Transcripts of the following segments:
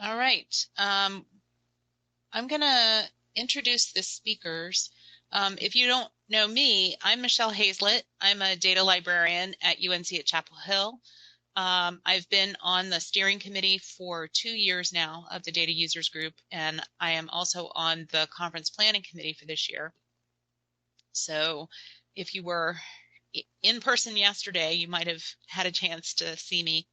All right. I'm going to introduce the speakers. If you don't know me, I'm Michelle Hazlett. I'm a data librarian at UNC at Chapel Hill. I've been on the steering committee for 2 years now of the Data Users Group, and I am also on the conference planning committee for this year. So if you were in person yesterday, you might have had a chance to see me.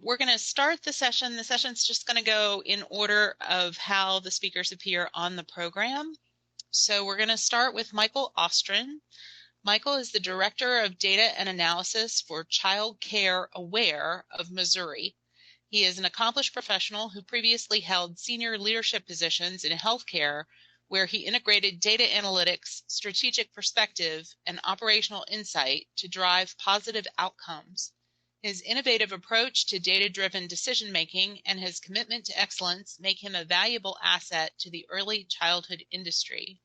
We're going to start the session. The session's just going to go in order of how the speakers appear on the program. So we're going to start with Michael Ostrin. Michael is the Director of Data and Analysis for Child Care Aware of Missouri. He is an accomplished professional who previously held senior leadership positions in healthcare, where he integrated data analytics, strategic perspective, and operational insight to drive positive outcomes. His innovative approach to data-driven decision-making and his commitment to excellence make him a valuable asset to the early childhood industry.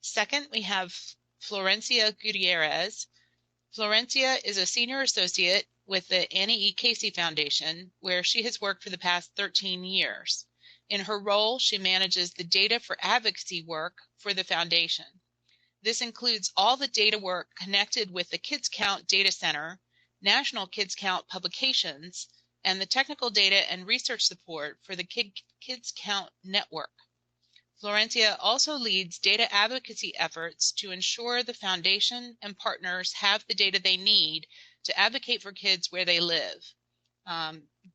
Second, we have Florencia Gutierrez. Florencia is a senior associate with the Annie E. Casey Foundation, where she has worked for the past 13 years. In her role, she manages the data for advocacy work for the foundation. This includes all the data work connected with the Kids Count Data Center, National Kids Count publications, and the technical data and research support for the Kids Count network. Florencia also leads data advocacy efforts to ensure the foundation and partners have the data they need to advocate for kids where they live,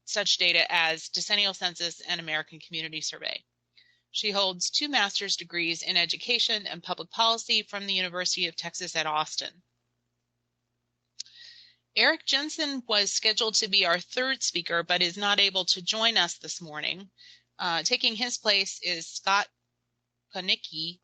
such data as Decennial Census and American Community Survey. She holds 2 master's degrees in education and public policy from the University of Texas at Austin. Eric Jensen was scheduled to be our third speaker, but is not able to join us this morning. Taking his place is Scott Konicki.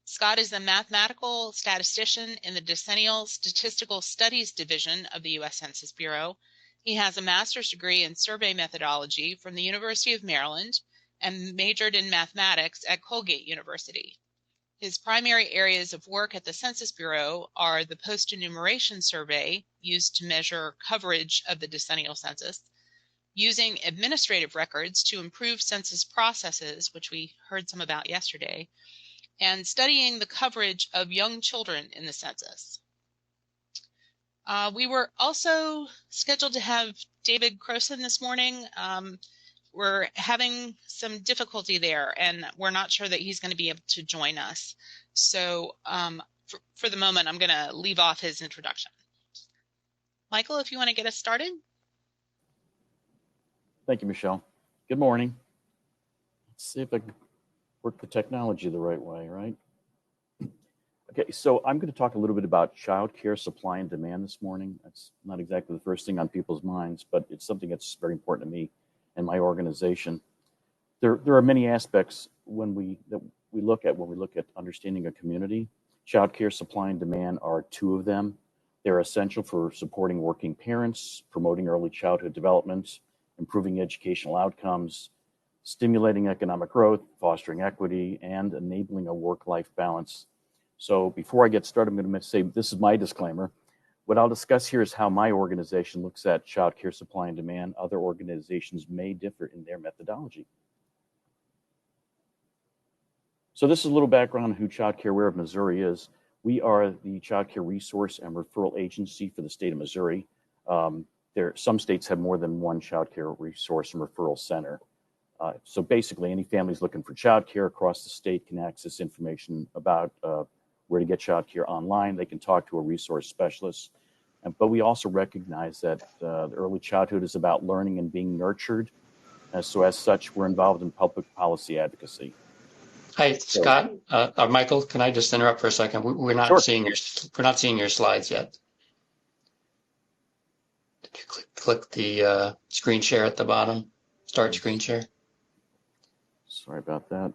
Scott is a mathematical statistician in the Decennial Statistical Studies Division of the U.S. Census Bureau. He has a master's degree in survey methodology from the University of Maryland and majored in mathematics at Colgate University. His primary areas of work at the Census Bureau are the post-enumeration survey, used to measure coverage of the decennial census, using administrative records to improve census processes, which we heard some about yesterday, and studying the coverage of young children in the census. We were also scheduled to have David Croson this morning. We're having some difficulty there, and we're not sure that he's going to be able to join us. So for the moment, I'm going to leave off his introduction. Michael, if you want to get us started. Thank you, Michelle. Good morning. Let's see if I can work the technology the right way, right? Okay, so I'm going to talk a little bit about child care supply and demand this morning. That's not exactly the first thing on people's minds, but it's something that's very important to me and my organization. There are many aspects that we look at when we look at understanding a community. Child care supply and demand are 2 of them. They're essential for supporting working parents, promoting early childhood development, improving educational outcomes, stimulating economic growth, fostering equity, and enabling a work-life balance. So before I get started, I'm going to say this is my disclaimer. What I'll discuss here is how my organization looks at child care supply and demand. Other organizations may differ in their methodology. So this is a little background on who Child Care Aware of Missouri is. We are the child care resource and referral agency for the state of Missouri. Some states have more than one child care resource and referral center. So basically, any families looking for child care across the state can access information about where to get child care online. They can talk to a resource specialist. But we also recognize that the early childhood is about learning and being nurtured. So as such, we're involved in public policy advocacy. Hi, Scott. Michael, can I just interrupt for a second? We're not seeing your slides yet. Did you click the screen share at the bottom? Start screen share. Sorry about that.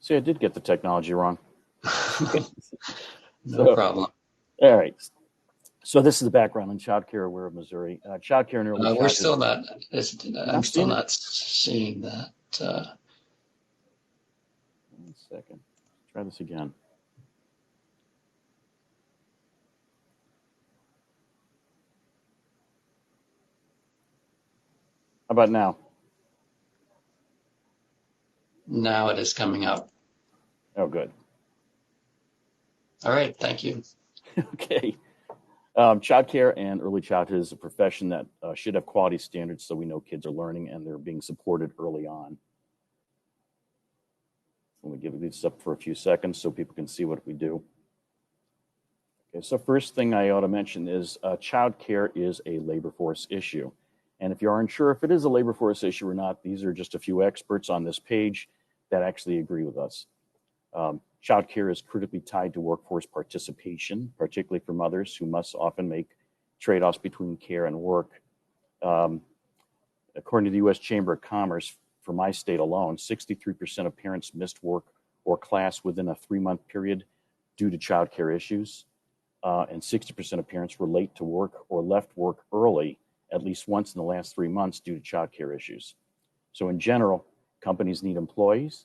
See, I did get the technology wrong. No problem. All right. So this is the background on Child Care Aware of Missouri. Child care and early childhood. We're still not. I'm still not seeing that. 1 second. Try this again. How about now? Now it is coming up. Oh, good. All right, thank you. Okay. Childcare and early childhood is a profession that should have quality standards so we know kids are learning and they're being supported early on. Let me give this up for a few seconds so people can see what we do. Okay, so first thing I ought to mention is childcare is a labor force issue. And if you aren't sure if it is a labor force issue or not, these are just a few experts on this page that actually agree with us. Childcare is critically tied to workforce participation, particularly for mothers who must often make trade-offs between care and work. According to the U.S. Chamber of Commerce, for my state alone, 63% of parents missed work or class within a 3-month period due to childcare issues. And 60% of parents were late to work or left work early at least once in the last 3 months due to childcare issues. So in general, companies need employees,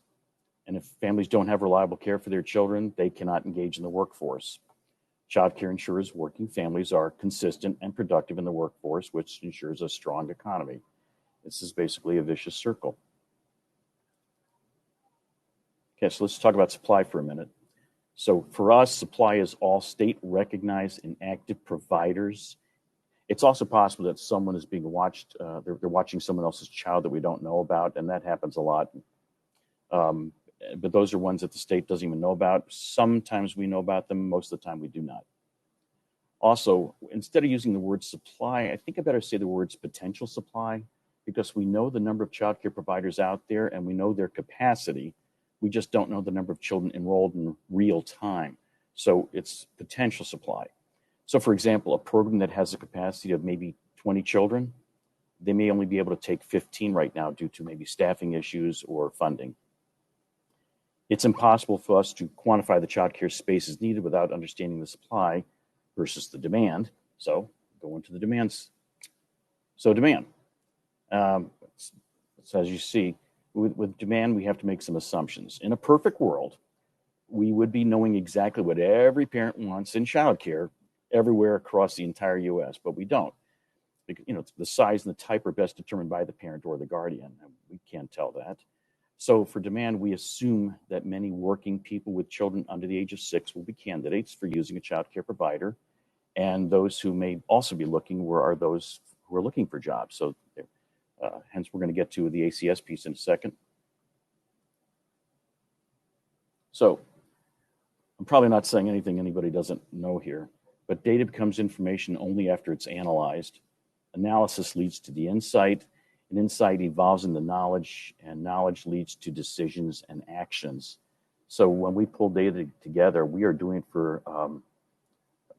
and if families don't have reliable care for their children, they cannot engage in the workforce. Childcare ensures working families are consistent and productive in the workforce, which ensures a strong economy. This is basically a vicious circle. Okay, so let's talk about supply for a minute. So for us, supply is all state-recognized and active providers. It's also possible that someone is being watched, they're watching someone else's child that we don't know about, and that happens a lot. But those are ones that the state doesn't even know about. Sometimes we know about them, most of the time we do not. Also, instead of using the word supply, I think I better say the words potential supply, because we know the number of childcare providers out there and we know their capacity. We just don't know the number of children enrolled in real time. So it's potential supply. So for example, a program that has a capacity of maybe 20 children, they may only be able to take 15 right now due to maybe staffing issues or funding. It's impossible for us to quantify the childcare spaces needed without understanding the supply versus the demand. So go into the demands. So demand. So as you see, with demand, we have to make some assumptions. In a perfect world, we would be knowing exactly what every parent wants in childcare everywhere across the entire U.S., but we don't. You know, the size and the type are best determined by the parent or the guardian, and we can't tell that. So for demand, we assume that many working people with children under the age of 6 will be candidates for using a child care provider. And those who may also be looking are those who are looking for jobs. So hence, we're going to get to the ACS piece in a second. So I'm probably not saying anything anybody doesn't know here, but data becomes information only after it's analyzed. Analysis leads to the insight, and insight evolves into knowledge, and knowledge leads to decisions and actions. So when we pull data together, we are doing it for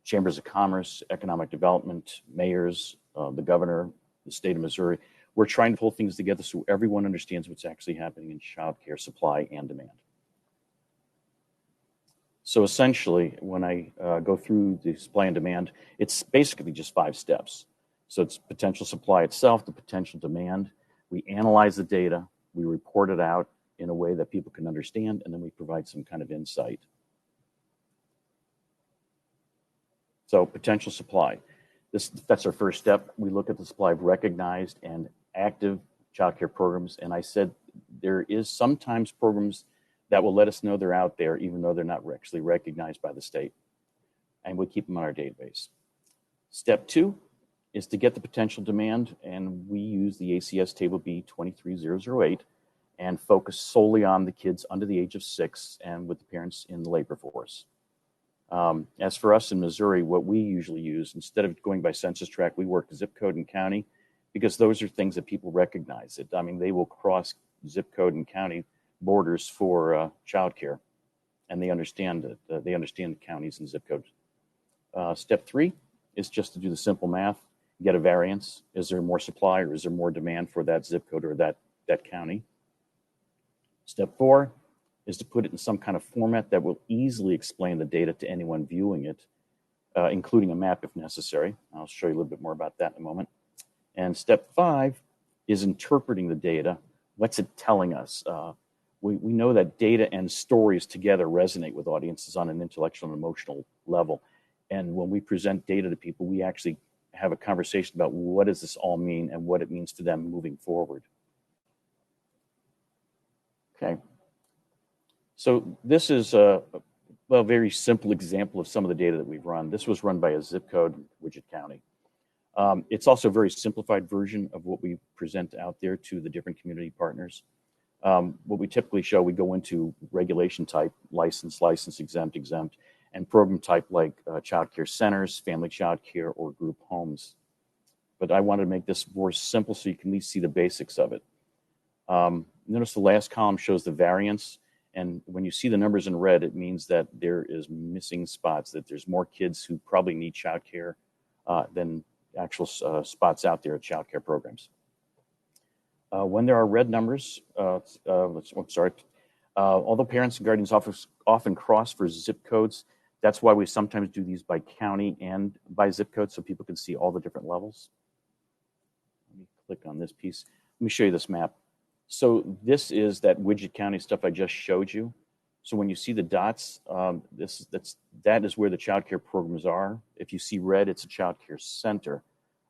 chambers of commerce, economic development, mayors, the governor, the state of Missouri. We're trying to pull things together so everyone understands what's actually happening in childcare supply and demand. So essentially, when I go through the supply and demand, it's basically just 5 steps. So it's potential supply itself, the potential demand. We analyze the data, we report it out in a way that people can understand, and then we provide some kind of insight. So potential supply. That's our first step. We look at the supply of recognized and active child care programs. And I said there is sometimes programs that will let us know they're out there, even though they're not actually recognized by the state. And we keep them on our database. Step 2 is to get the potential demand, and we use the ACS Table B 23008 and focus solely on the kids under the age of 6 and with the parents in the labor force. As for us in Missouri, what we usually use, instead of going by census tract, we work zip code and county, because those are things that people recognize. I mean, they will cross zip code and county borders for childcare, and they understand that they understand the counties and zip codes. Step 3 is just to do the simple math, get a variance. Is there more supply or is there more demand for that zip code or that county? Step 4 is to put it in some kind of format that will easily explain the data to anyone viewing it, including a map if necessary. I'll show you a little bit more about that in a moment. And step 5 is interpreting the data. What's it telling us? We know that data and stories together resonate with audiences on an intellectual and emotional level. And when we present data to people, we actually have a conversation about what does this all mean and what it means to them moving forward. Okay. So this is a very simple example of some of the data that we've run. This was run by a zip code in Widget County. It's also a very simplified version of what we present out there to the different community partners. What we typically show, we go into regulation type, license, exempt, and program type like child care centers, family child care, or group homes. But I wanted to make this more simple so you can at least see the basics of it. Notice the last column shows the variance. And when you see the numbers in red, it means that there is missing spots, that there's more kids who probably need child care than actual spots out there at child care programs. When there are red numbers, although parents and guardians often cross for zip codes, that's why we sometimes do these by county and by zip code so people can see all the different levels. Let me click on this piece. Let me show you this map. So this is that Widget County stuff I just showed you. So when you see the dots, that is where the child care programs are. If you see red, it's a child care center.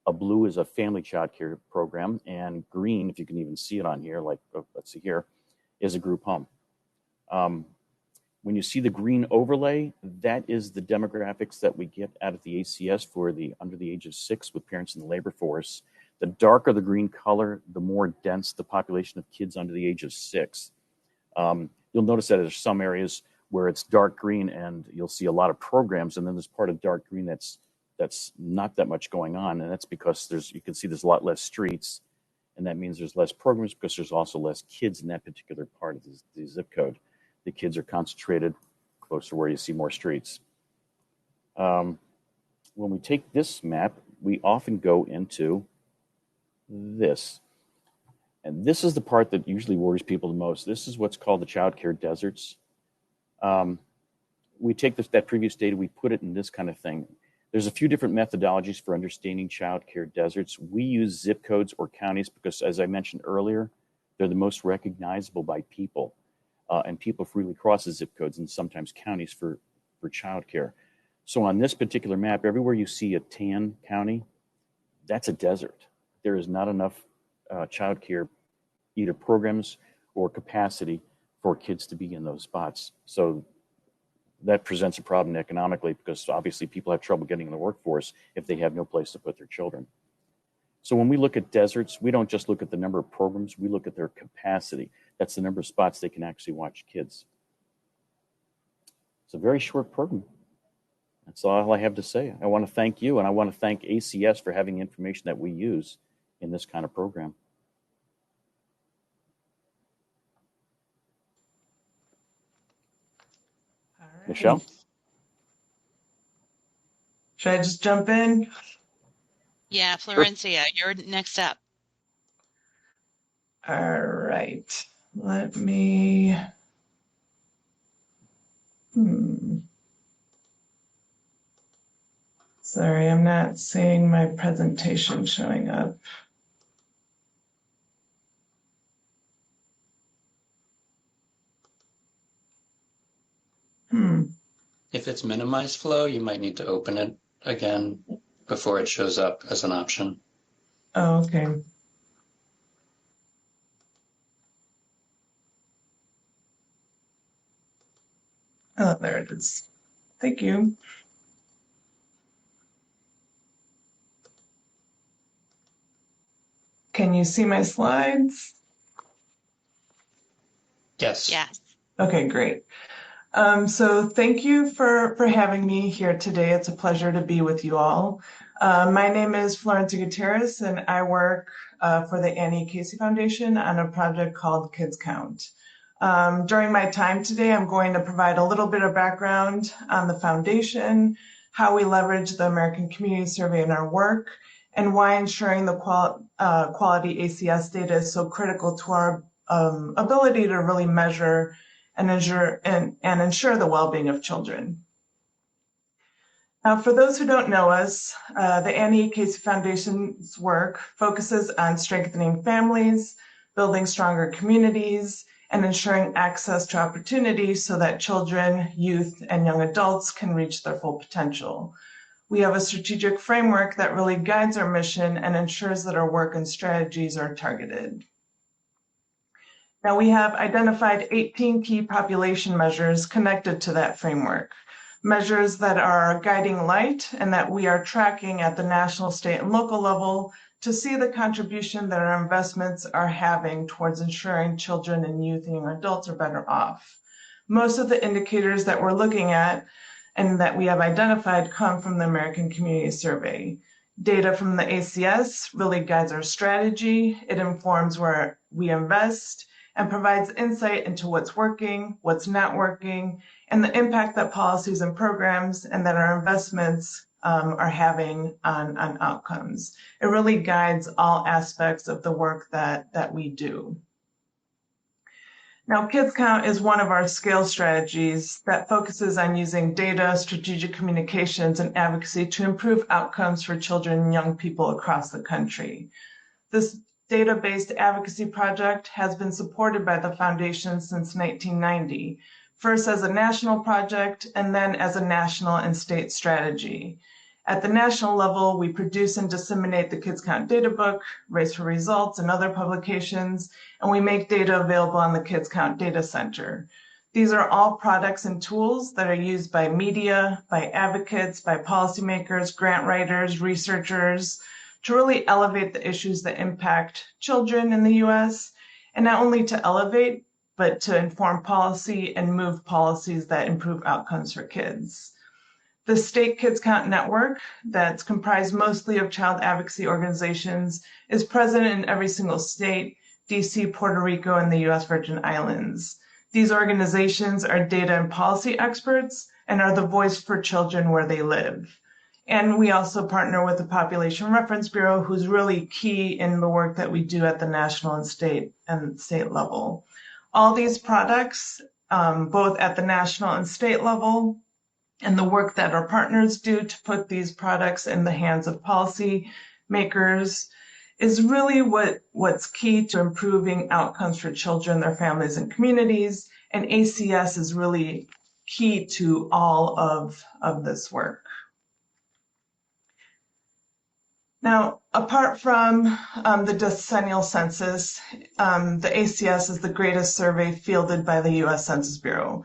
A blue is a family child care program, and green, if you can even see it on here, like let's see here, is a group home. When you see the green overlay, that is the demographics that we get out of the ACS for the under the age of 6 with parents in the labor force. The darker the green color, the more dense the population of kids under the age of 6. You'll notice that there's some areas where it's dark green and you'll see a lot of programs, and then there's part of dark green that's not that much going on, and that's because you can see there's a lot less streets, and that means there's less programs because there's also less kids in that particular part of the zip code. The kids are concentrated closer where you see more streets. When we take this map, we often go into this. And this is the part that usually worries people the most. This is what's called the child care deserts. We take that previous data, we put it in this kind of thing. There's a few different methodologies for understanding child care deserts. We use zip codes or counties because, as I mentioned earlier, they're the most recognizable by people. And people freely cross the zip codes and sometimes counties for child care. So on this particular map, everywhere you see a tan county, that's a desert. There is not enough child care, either programs or capacity for kids to be in those spots. So that presents a problem economically because obviously people have trouble getting in the workforce if they have no place to put their children. So when we look at deserts, we don't just look at the number of programs, we look at their capacity. That's the number of spots they can actually watch kids. It's a very short program. That's all I have to say. I want to thank you, and I want to thank ACS for having the information that we use in this kind of program. All right. Michelle? Should I just jump in? Yeah, Florencia, you're next up. All right. Let me. Sorry, I'm not seeing my presentation showing up. If it's minimized flow, you might need to open it again before it shows up as an option. Oh, okay. Oh, there it is. Thank you. Can you see my slides? Yes. Yes. Okay, great. So thank you for having me here today. It's a pleasure to be with you all. My name is Florencia Gutierrez, and I work for the Annie Casey Foundation on a project called Kids Count. During my time today, I'm going to provide a little bit of background on the foundation, how we leverage the American Community Survey in our work, and why ensuring the quality ACS data is so critical to our ability to really measure and ensure the well-being of children. Now, for those who don't know us, the Annie Casey Foundation's work focuses on strengthening families, building stronger communities, and ensuring access to opportunities so that children, youth, and young adults can reach their full potential. we have a strategic framework that really guides our mission and ensures that our work and strategies are targeted. Now, we have identified 18 key population measures connected to that framework, measures that are a guiding light and that we are tracking at the national, state, and local level to see the contribution that our investments are having towards ensuring children and youth and young adults are better off. Most of the indicators that we're looking at and that we have identified come from the American Community Survey. Data from the ACS really guides our strategy. It informs where we invest and provides insight into what's working, what's not working, and the impact that policies and programs and that our investments are having on outcomes. It really guides all aspects of the work that we do. Now, Kids Count is one of our scale strategies that focuses on using data, strategic communications, and advocacy to improve outcomes for children and young people across the country. This data-based advocacy project has been supported by the Foundation since 1990, first as a national project and then as a national and state strategy. At the national level, we produce and disseminate the Kids Count data book, Race for Results, and other publications, and we make data available on the Kids Count Data Center. These are all products and tools that are used by media, by advocates, by policymakers, grant writers, researchers, to really elevate the issues that impact children in the US, and not only to elevate, but to inform policy and move policies that improve outcomes for kids. The State Kids Count Network, that's comprised mostly of child advocacy organizations, is present in every single state, DC, Puerto Rico, and the US Virgin Islands. These organizations are data and policy experts and are the voice for children where they live. And we also partner with the Population Reference Bureau, who's really key in the work that we do at the national and state level. All these products, both at the national and state level, and the work that our partners do to put these products in the hands of policy makers is really what's key to improving outcomes for children, their families, and communities. And ACS is really key to all of this work. Now, apart from the decennial census, the ACS is the greatest survey fielded by the U.S. Census Bureau.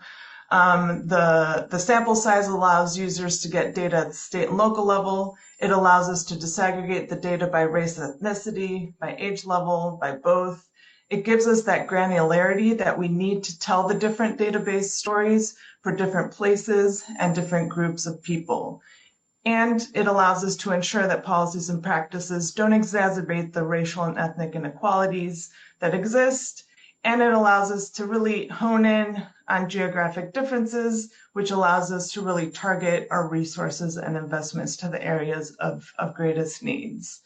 The sample size allows users to get data at the state and local level. It allows us to disaggregate the data by race and ethnicity, by age level, by both. It gives us that granularity that we need to tell the different database stories for different places and different groups of people. And it allows us to ensure that policies and practices don't exacerbate the racial and ethnic inequalities that exist. And it allows us to really hone in on geographic differences, which allows us to really target our resources and investments to the areas of greatest needs.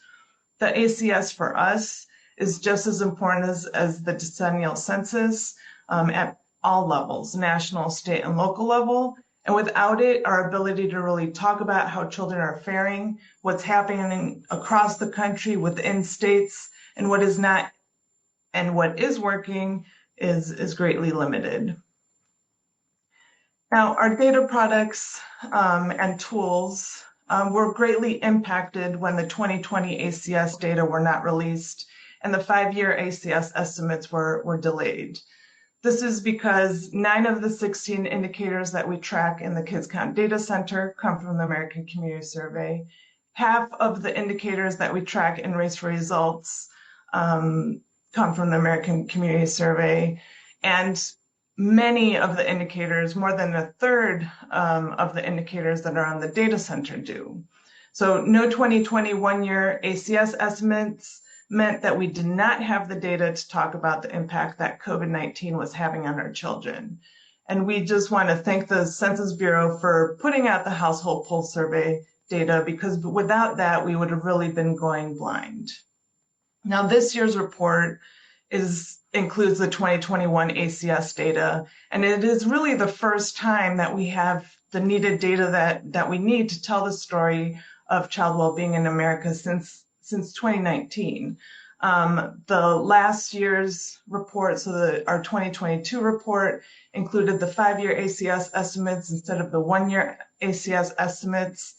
The ACS for us is just as important as the decennial census at all levels, national, state, and local level. And without it, our ability to really talk about how children are faring, what's happening across the country within states, and what is not and what is working is greatly limited. Now, our data products and tools were greatly impacted when the 2020 ACS data were not released and the 5-year ACS estimates were delayed. This is because 9 of the 16 indicators that we track in the Kids Count Data Center come from the American Community Survey. Half of the indicators that we track in Race for Results come from the American Community Survey, and many of the indicators, more than a third of the indicators that are on the data center do. So no 2020 one-year ACS estimates meant that we did not have the data to talk about the impact that COVID-19 was having on our children. And we just want to thank the Census Bureau for putting out the household pulse survey data, because without that, we would have really been going blind. Now, this year's report includes the 2021 ACS data, and it is really the first time that we have the needed data that we need to tell the story of child well-being in America since 2019. The last year's report, so our 2022 report, included the 5-year ACS estimates instead of the 1-year ACS estimates.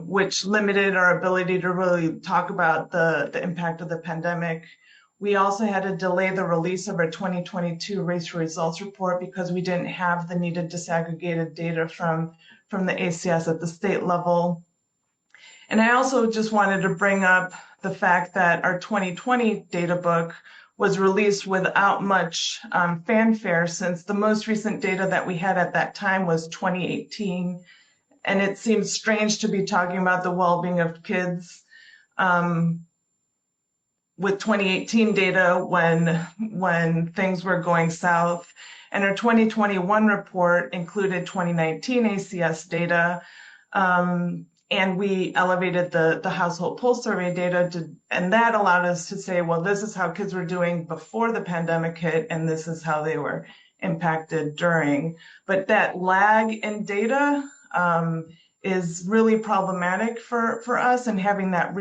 which limited our ability to really talk about the impact of the pandemic. We also had to delay the release of our 2022 race results report because we didn't have the needed disaggregated data from the ACS at the state level. And I also just wanted to bring up the fact that our 2020 data book was released without much fanfare, since the most recent data that we had at that time was 2018. And it seems strange to be talking about the well-being of kids with 2018 data when things were going south. And our 2021 report included 2019 ACS data, and we elevated the household pulse survey data and that allowed us to say, well, this is how kids were doing before the pandemic hit, and this is how they were impacted during. But that lag in data is really problematic for us, and having that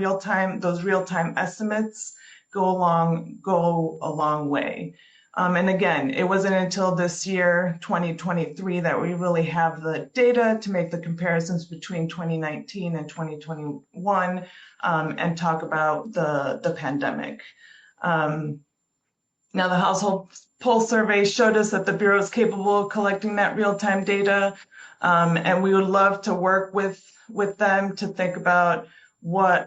those real-time estimates go a long way. And again, it wasn't until this year, 2023, that we really have the data to make the comparisons between 2019 and 2021 and talk about the pandemic. Now, the household pulse survey showed us that the Bureau is capable of collecting that real-time data, and we would love to work with them to think about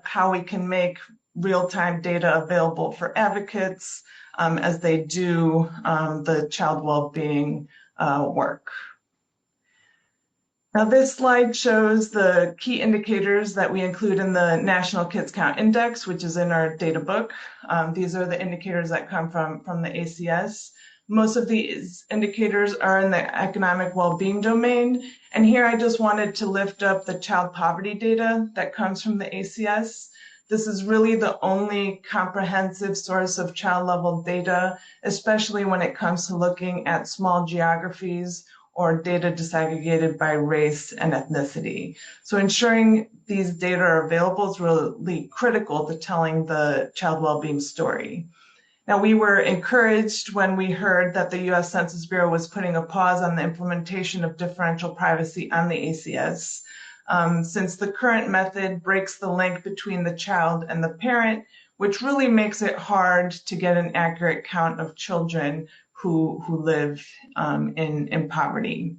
how we can make real-time data available for advocates as they do the child well-being work. Now, this slide shows the key indicators that we include in the National Kids Count Index, which is in our data book. These are the indicators that come from the ACS. Most of these indicators are in the economic well-being domain. And here I just wanted to lift up the child poverty data that comes from the ACS. This is really the only comprehensive source of child-level data, especially when it comes to looking at small geographies or data disaggregated by race and ethnicity. So ensuring these data are available is really critical to telling the child well-being story. Now, we were encouraged when we heard that the US Census Bureau was putting a pause on the implementation of differential privacy on the ACS. Since the current method breaks the link between the child and the parent, which really makes it hard to get an accurate count of children who live in poverty.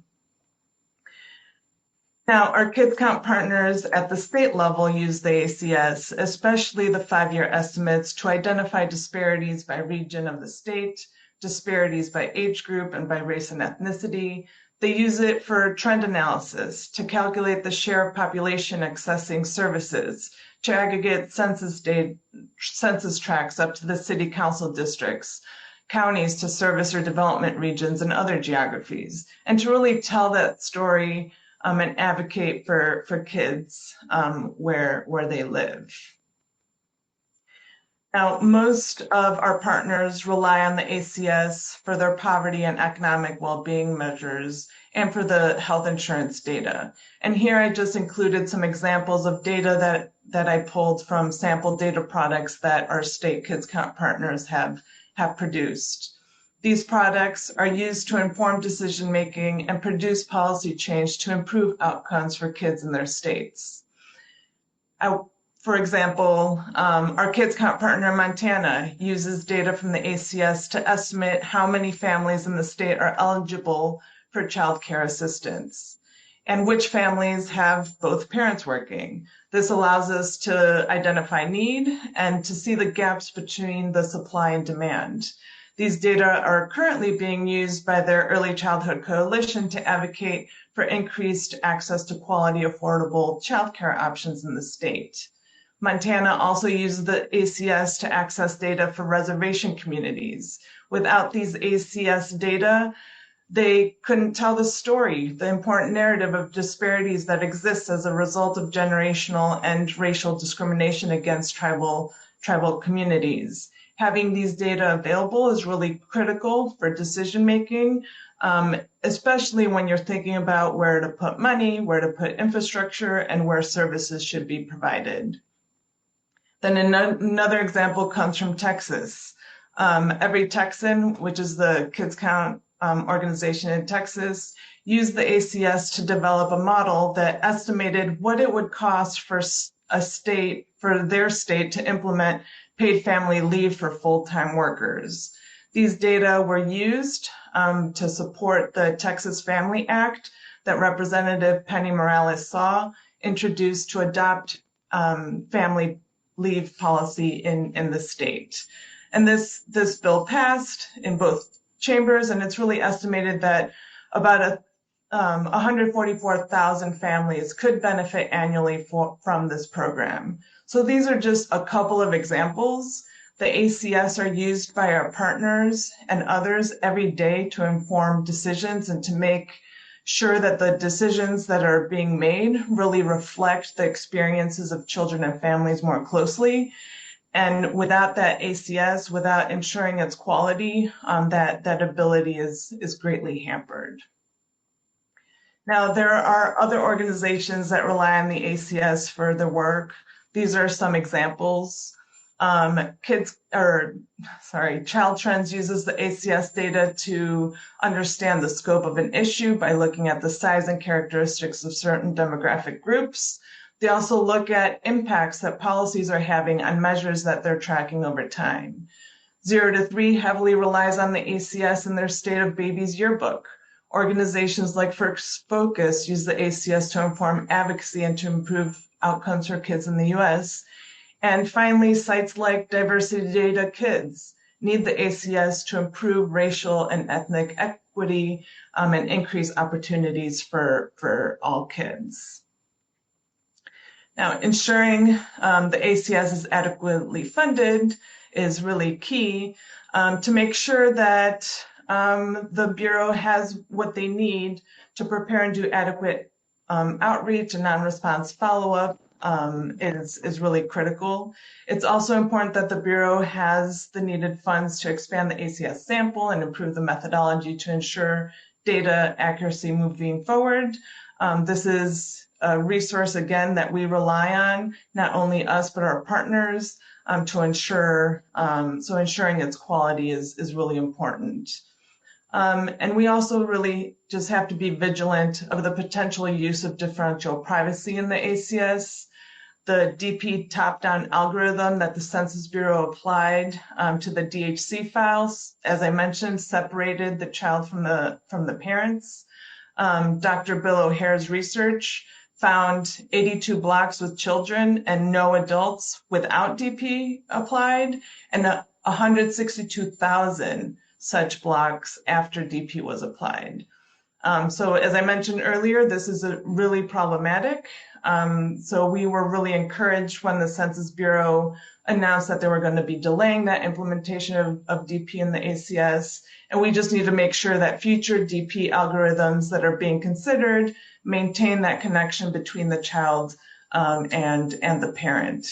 Now, our Kids Count partners at the state level use the ACS, especially the 5-year estimates, to identify disparities by region of the state, disparities by age group and by race and ethnicity. They use it for trend analysis, to calculate the share of population accessing services, to aggregate census tracts up to the city council districts, counties to service or development regions and other geographies, and to really tell that story and advocate for kids where they live. Now, most of our partners rely on the ACS for their poverty and economic well-being measures and for the health insurance data. And here I just included some examples of data that I pulled from sample data products that our state Kids Count partners have produced. These products are used to inform decision-making and produce policy change to improve outcomes for kids in their states. For example, our Kids Count partner in Montana uses data from the ACS to estimate how many families in the state are eligible for child care assistance and which families have both parents working. This allows us to identify need and to see the gaps between the supply and demand. These data are currently being used by their Early Childhood Coalition to advocate for increased access to quality, affordable childcare options in the state. Montana also uses the ACS to access data for reservation communities. Without these ACS data, they couldn't tell the story, the important narrative of disparities that exists as a result of generational and racial discrimination against tribal communities. Having these data available is really critical for decision making, especially when you're thinking about where to put money, where to put infrastructure, and where services should be provided. Then another example comes from Texas. Every Texan, which is the Kids Count organization in Texas, used the ACS to develop a model that estimated what it would cost for their state to implement paid family leave for full-time workers. These data were used to support the Texas Family Act that Representative Penny Morales saw introduced to adopt family leave policy in the state. And this bill passed in both chambers, and it's really estimated that about 144,000 families could benefit annually from this program. So these are just a couple of examples. The ACS are used by our partners and others every day to inform decisions and to make sure that the decisions that are being made really reflect the experiences of children and families more closely. And without that ACS, without ensuring its quality, that ability is greatly hampered. Now, there are other organizations that rely on the ACS for their work. These are some examples. Child Trends uses the ACS data to understand the scope of an issue by looking at the size and characteristics of certain demographic groups. They also look at impacts that policies are having on measures that they're tracking over time. 0 to 3 heavily relies on the ACS in their State of Babies yearbook. Organizations like First Focus use the ACS to inform advocacy and to improve outcomes for kids in the US. And finally, sites like Diversity Data Kids need the ACS to improve racial and ethnic equity and increase opportunities for all kids. Now, ensuring the ACS is adequately funded is really key to make sure that the Bureau has what they need to prepare and do adequate outreach and non-response follow-up is really critical. It's also important that the Bureau has the needed funds to expand the ACS sample and improve the methodology to ensure data accuracy moving forward. This is a resource, again, that we rely on, not only us, but our partners to ensure, so ensuring its quality is really important. And we also really just have to be vigilant of the potential use of differential privacy in the ACS. The DP top-down algorithm that the Census Bureau applied to the DHC files, as I mentioned, separated the child from the parents. Dr. Bill O'Hare's research found 82 blocks with children and no adults without DP applied, and 162,000 such blocks after DP was applied. So as I mentioned earlier, this is really problematic. So we were really encouraged when the Census Bureau announced that they were going to be delaying that implementation of DP in the ACS. And we just need to make sure that future DP algorithms that are being considered maintain that connection between the child and the parent.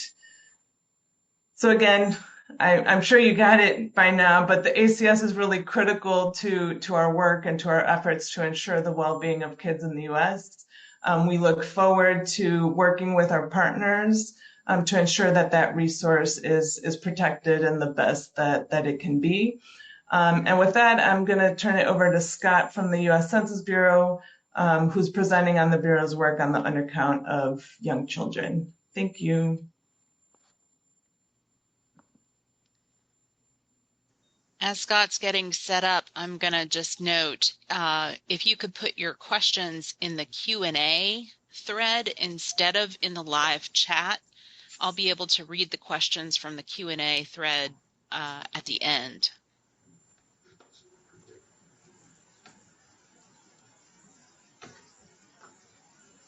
So again, I'm sure you got it by now, but the ACS is really critical to our work and to our efforts to ensure the well-being of kids in the U.S. We look forward to working with our partners to ensure that that resource is protected and the best that it can be. And with that, I'm going to turn it over to Scott from the U.S. Census Bureau, who's presenting on the Bureau's work on the undercount of young children. Thank you. As Scott's getting set up, I'm going to just note, if you could put your questions in the Q&A thread instead of in the live chat, I'll be able to read the questions from the Q&A thread at the end.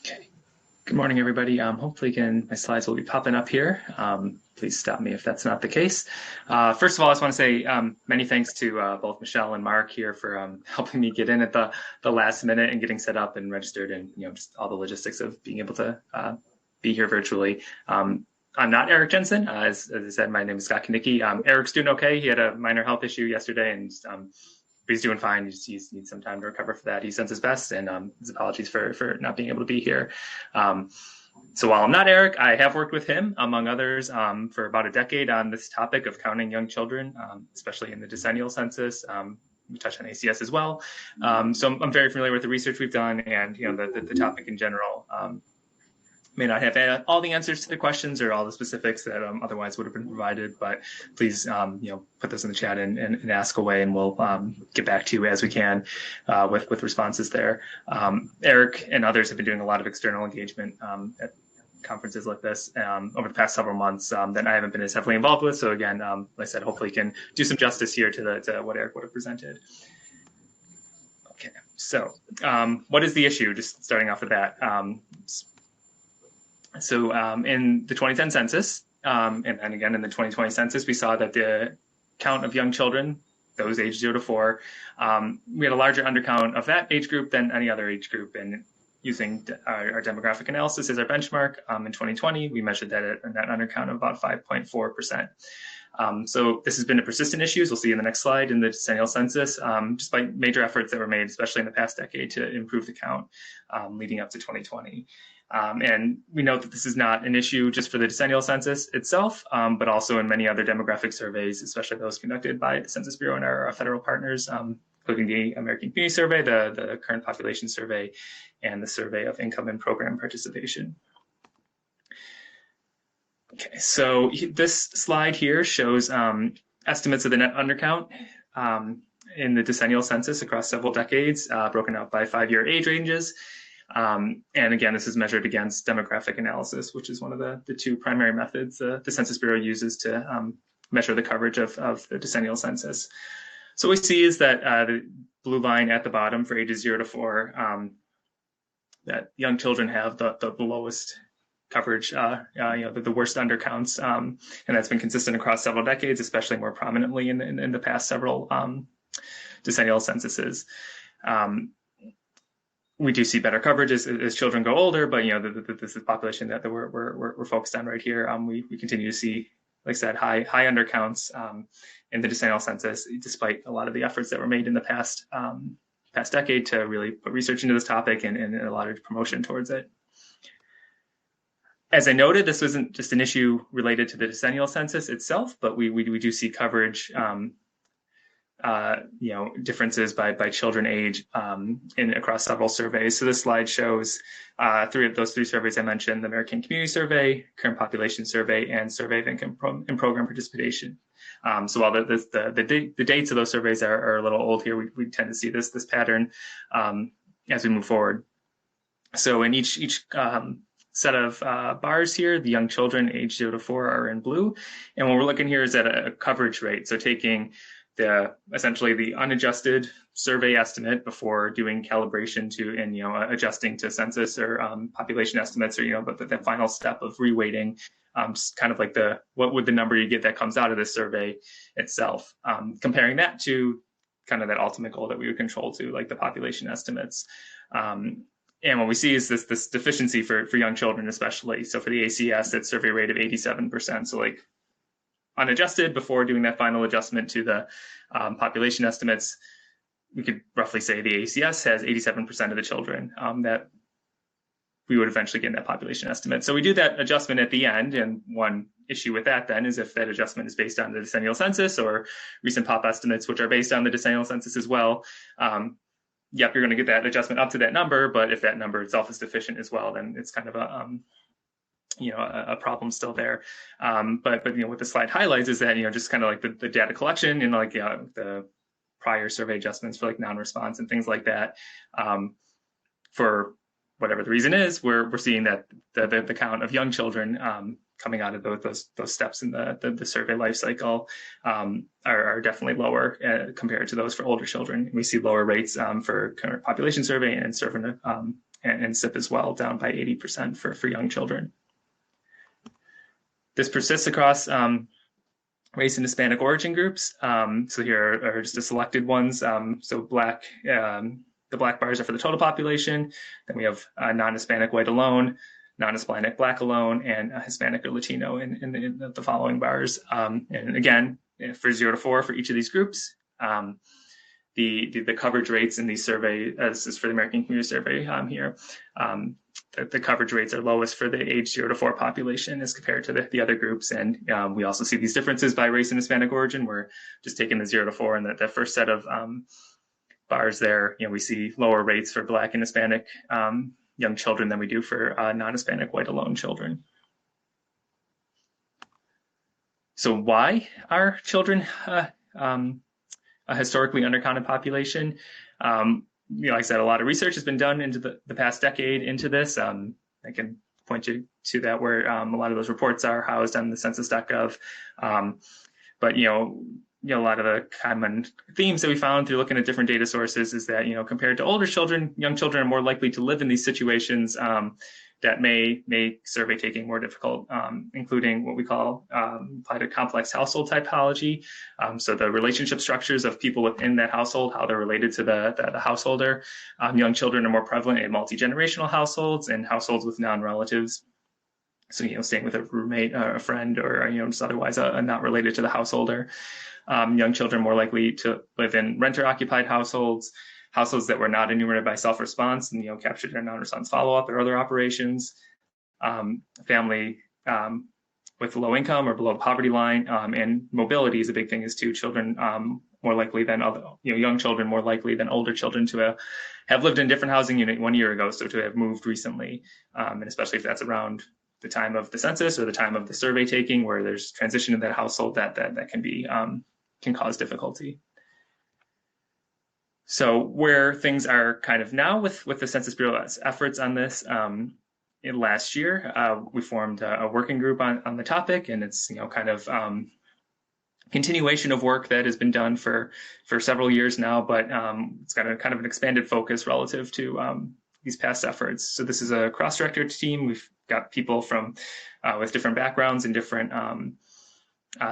Okay. Good morning, everybody. Hopefully, my slides will be popping up here. Please stop me if that's not the case. First of all, I just want to say many thanks to both Michelle and Mark here for helping me get in at the last minute and getting set up and registered, and just all the logistics of being able to be here virtually. I'm not Eric Jensen. As I said, my name is Scott Kanicki. Eric's doing okay. He had a minor health issue yesterday, and he's doing fine. He just needs some time to recover for that. He sends his best, and his apologies for not being able to be here. So while I'm not Eric, I have worked with him, among others, for about a decade on this topic of counting young children, especially in the decennial census. we touch on ACS as well. So I'm very familiar with the research we've done, and the topic in general. May not have all the answers to the questions or all the specifics that otherwise would have been provided, but please put those in the chat and ask away, and we'll get back to you as we can with responses there. Eric and others have been doing a lot of external engagement at conferences like this over the past several months that I haven't been as heavily involved with. So again, like I said, hopefully can do some justice here to what Eric would have presented. Okay, so what is the issue? Just starting off with that. So in the 2010 census, and then again in the 2020 census, we saw that the count of young children, those aged 0 to 4, we had a larger undercount of that age group than any other age group. And using our demographic analysis as our benchmark, in 2020, we measured that at a net undercount of about 5.4%. So this has been a persistent issue, as we'll see in the next slide, in the decennial census, despite major efforts that were made, especially in the past decade, to improve the count leading up to 2020. And we note that this is not an issue just for the decennial census itself, but also in many other demographic surveys, especially those conducted by the Census Bureau and our federal partners, including the American Community Survey, the Current Population Survey, and the Survey of Income and Program Participation. Okay, so this slide here shows estimates of the net undercount in the decennial census across several decades, broken out by 5-year age ranges. And again, this is measured against demographic analysis, which is one of the two primary methods the Census Bureau uses to measure the coverage of the decennial census. So what we see is that the blue line at the bottom for ages 0 to 4, that young children have the lowest coverage, the worst undercounts, and that's been consistent across several decades, especially more prominently in the past several decennial censuses. We do see better coverage as children go older, but this is the population that we're focused on right here. We continue to see, like I said, high undercounts in the decennial census, despite a lot of the efforts that were made in the past decade to really put research into this topic and a lot of promotion towards it. As I noted, this wasn't just an issue related to the decennial census itself, but we do see coverage differences by children age across several surveys. So this slide shows 3 of those 3 surveys I mentioned: the American Community Survey, Current Population Survey, and Survey of Income and Program Participation. So while the dates of those surveys are a little old here, we tend to see this pattern as we move forward. So in each set of bars here, the young children aged 0 to 4 are in blue. And what we're looking here is at a coverage rate. So taking essentially the unadjusted survey estimate before doing calibration and adjusting to census or population estimates, or but the final step of reweighting, kind of like what would the number you get that comes out of this survey itself, comparing that to kind of that ultimate goal that we would control to, like the population estimates. And what we see is this deficiency for young children, especially. So for the ACS, that survey rate of 87%. So like unadjusted before doing that final adjustment to the population estimates, we could roughly say the ACS has 87% of the children that we would eventually get in that population estimate. So we do that adjustment at the end, and one issue with that then is if that adjustment is based on the decennial census or recent pop estimates, which are based on the decennial census as well. Yep, you're going to get that adjustment up to that number, but if that number itself is deficient as well, then it's kind of a problem still there. But what the slide highlights is that just kind of like the data collection and like the prior survey adjustments for like non-response and things like that. For whatever the reason is, we're seeing that the count of young children coming out of those steps in the survey life cycle are definitely lower compared to those for older children. We see lower rates for Current Population Survey and and SIP as well, down by 80% for young children. This persists across race and Hispanic origin groups. So here are just the selected ones. So the black bars are for the total population. Then we have non-Hispanic white alone, non-Hispanic black alone, and Hispanic or Latino in the following bars. And again, for 0 to 4 for each of these groups, the coverage rates in these survey, this is for the American Community Survey here, the coverage rates are lowest for the age 0 to 4 population as compared to the other groups. And we also see these differences by race and Hispanic origin. We're just taking the 0 to 4 and the first set of bars there, we see lower rates for Black and Hispanic young children than we do for non-Hispanic white alone children. So why are children a historically undercounted population? Like I said, a lot of research has been done into the past decade into this. I can point you to that where a lot of those reports are housed on the census.gov. But a lot of the common themes that we found through looking at different data sources is that, compared to older children, young children are more likely to live in these situations that may make survey taking more difficult, including what we call applied to complex household typology. So the relationship structures of people within that household, how they're related to the householder. Young children are more prevalent in multi-generational households and households with non-relatives. So, staying with a roommate, a friend, or, just otherwise not related to the householder. Young children more likely to live in renter-occupied households that were not enumerated by self-response and, captured in non-response follow-up or other operations. Family with low income or below the poverty line, and mobility is a big thing, is too. Children more likely than other, young children more likely than older children to have lived in a different housing unit 1 year ago, so to have moved recently, and especially if that's around the time of the census or the time of the survey taking, where there's transition in that household, that can be can cause difficulty. So where things are kind of now with the Census Bureau's efforts on this, in last year, we formed a working group on the topic, and it's kind of continuation of work that has been done for several years now, but it's got a kind of an expanded focus relative to these past efforts. So this is a cross-directed team. We've got people from with different backgrounds and different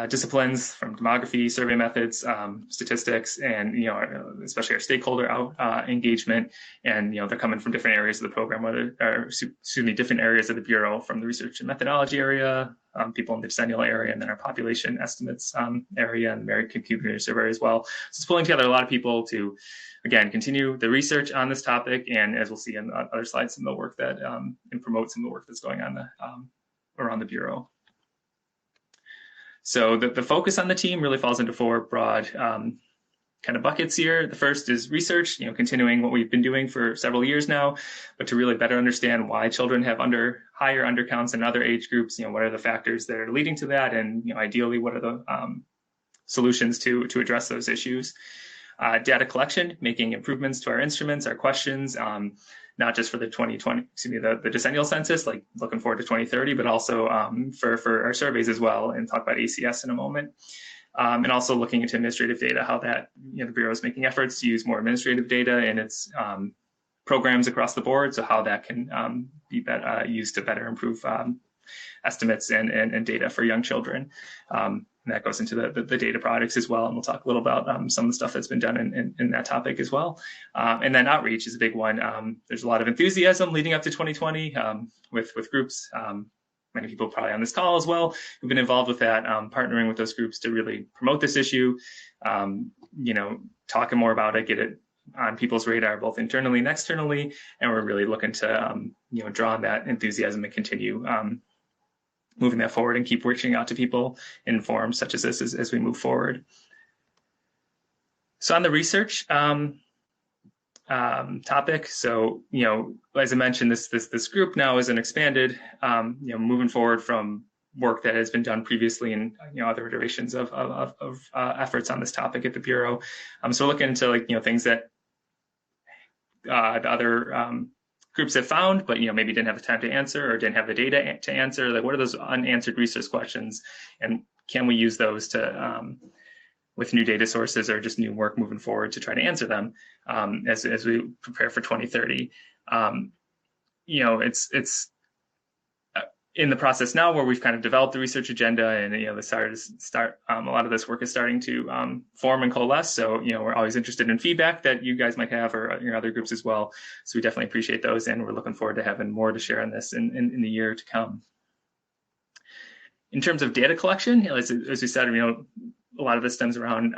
disciplines, from demography, survey methods, statistics, and especially our stakeholder engagement. And they're coming from different areas of the program, different areas of the Bureau, from the research and methodology area, people in the decennial area, and then our population estimates area, and American Community Survey as well. So it's pulling together a lot of people to, again, continue the research on this topic, and as we'll see in other slides, some of the work that and promote some of the work that's going on around the Bureau. So the focus on the team really falls into 4 broad kind of buckets here. The first is research, continuing what we've been doing for several years now, but to really better understand why children have higher undercounts than other age groups. What are the factors that are leading to that, and ideally, what are the solutions to address those issues? Data collection, making improvements to our instruments, our questions, not just for the the decennial census, like looking forward to 2030, but also for our surveys as well, and talk about ACS in a moment. And also looking into administrative data, how that, the Bureau is making efforts to use more administrative data in its programs across the board, so how that can be used to better improve estimates and data for young children. And that goes into the data products as well, and we'll talk a little about some of the stuff that's been done in that topic as well. And then outreach is a big one. There's a lot of enthusiasm leading up to 2020 with groups. Many people probably on this call as well who've been involved with that, partnering with those groups to really promote this issue, talking more about it, get it on people's radar, both internally and externally. And we're really looking to, draw on that enthusiasm and continue moving that forward and keep reaching out to people in forums such as this as we move forward. So on the research topic, so as I mentioned, this group now is an expanded, moving forward from work that has been done previously in other iterations of efforts on this topic at the Bureau. So we're looking into things that the other groups have found, but maybe didn't have the time to answer or didn't have the data to answer. Like, what are those unanswered research questions, and can we use those to with new data sources or just new work moving forward to try to answer them as we prepare for 2030? It's in the process now where we've kind of developed the research agenda, and a lot of this work is starting to form and coalesce. So we're always interested in feedback that you guys might have, or your other groups as well. So we definitely appreciate those, and we're looking forward to having more to share on this in the year to come. In terms of data collection, as we said, a lot of this stems around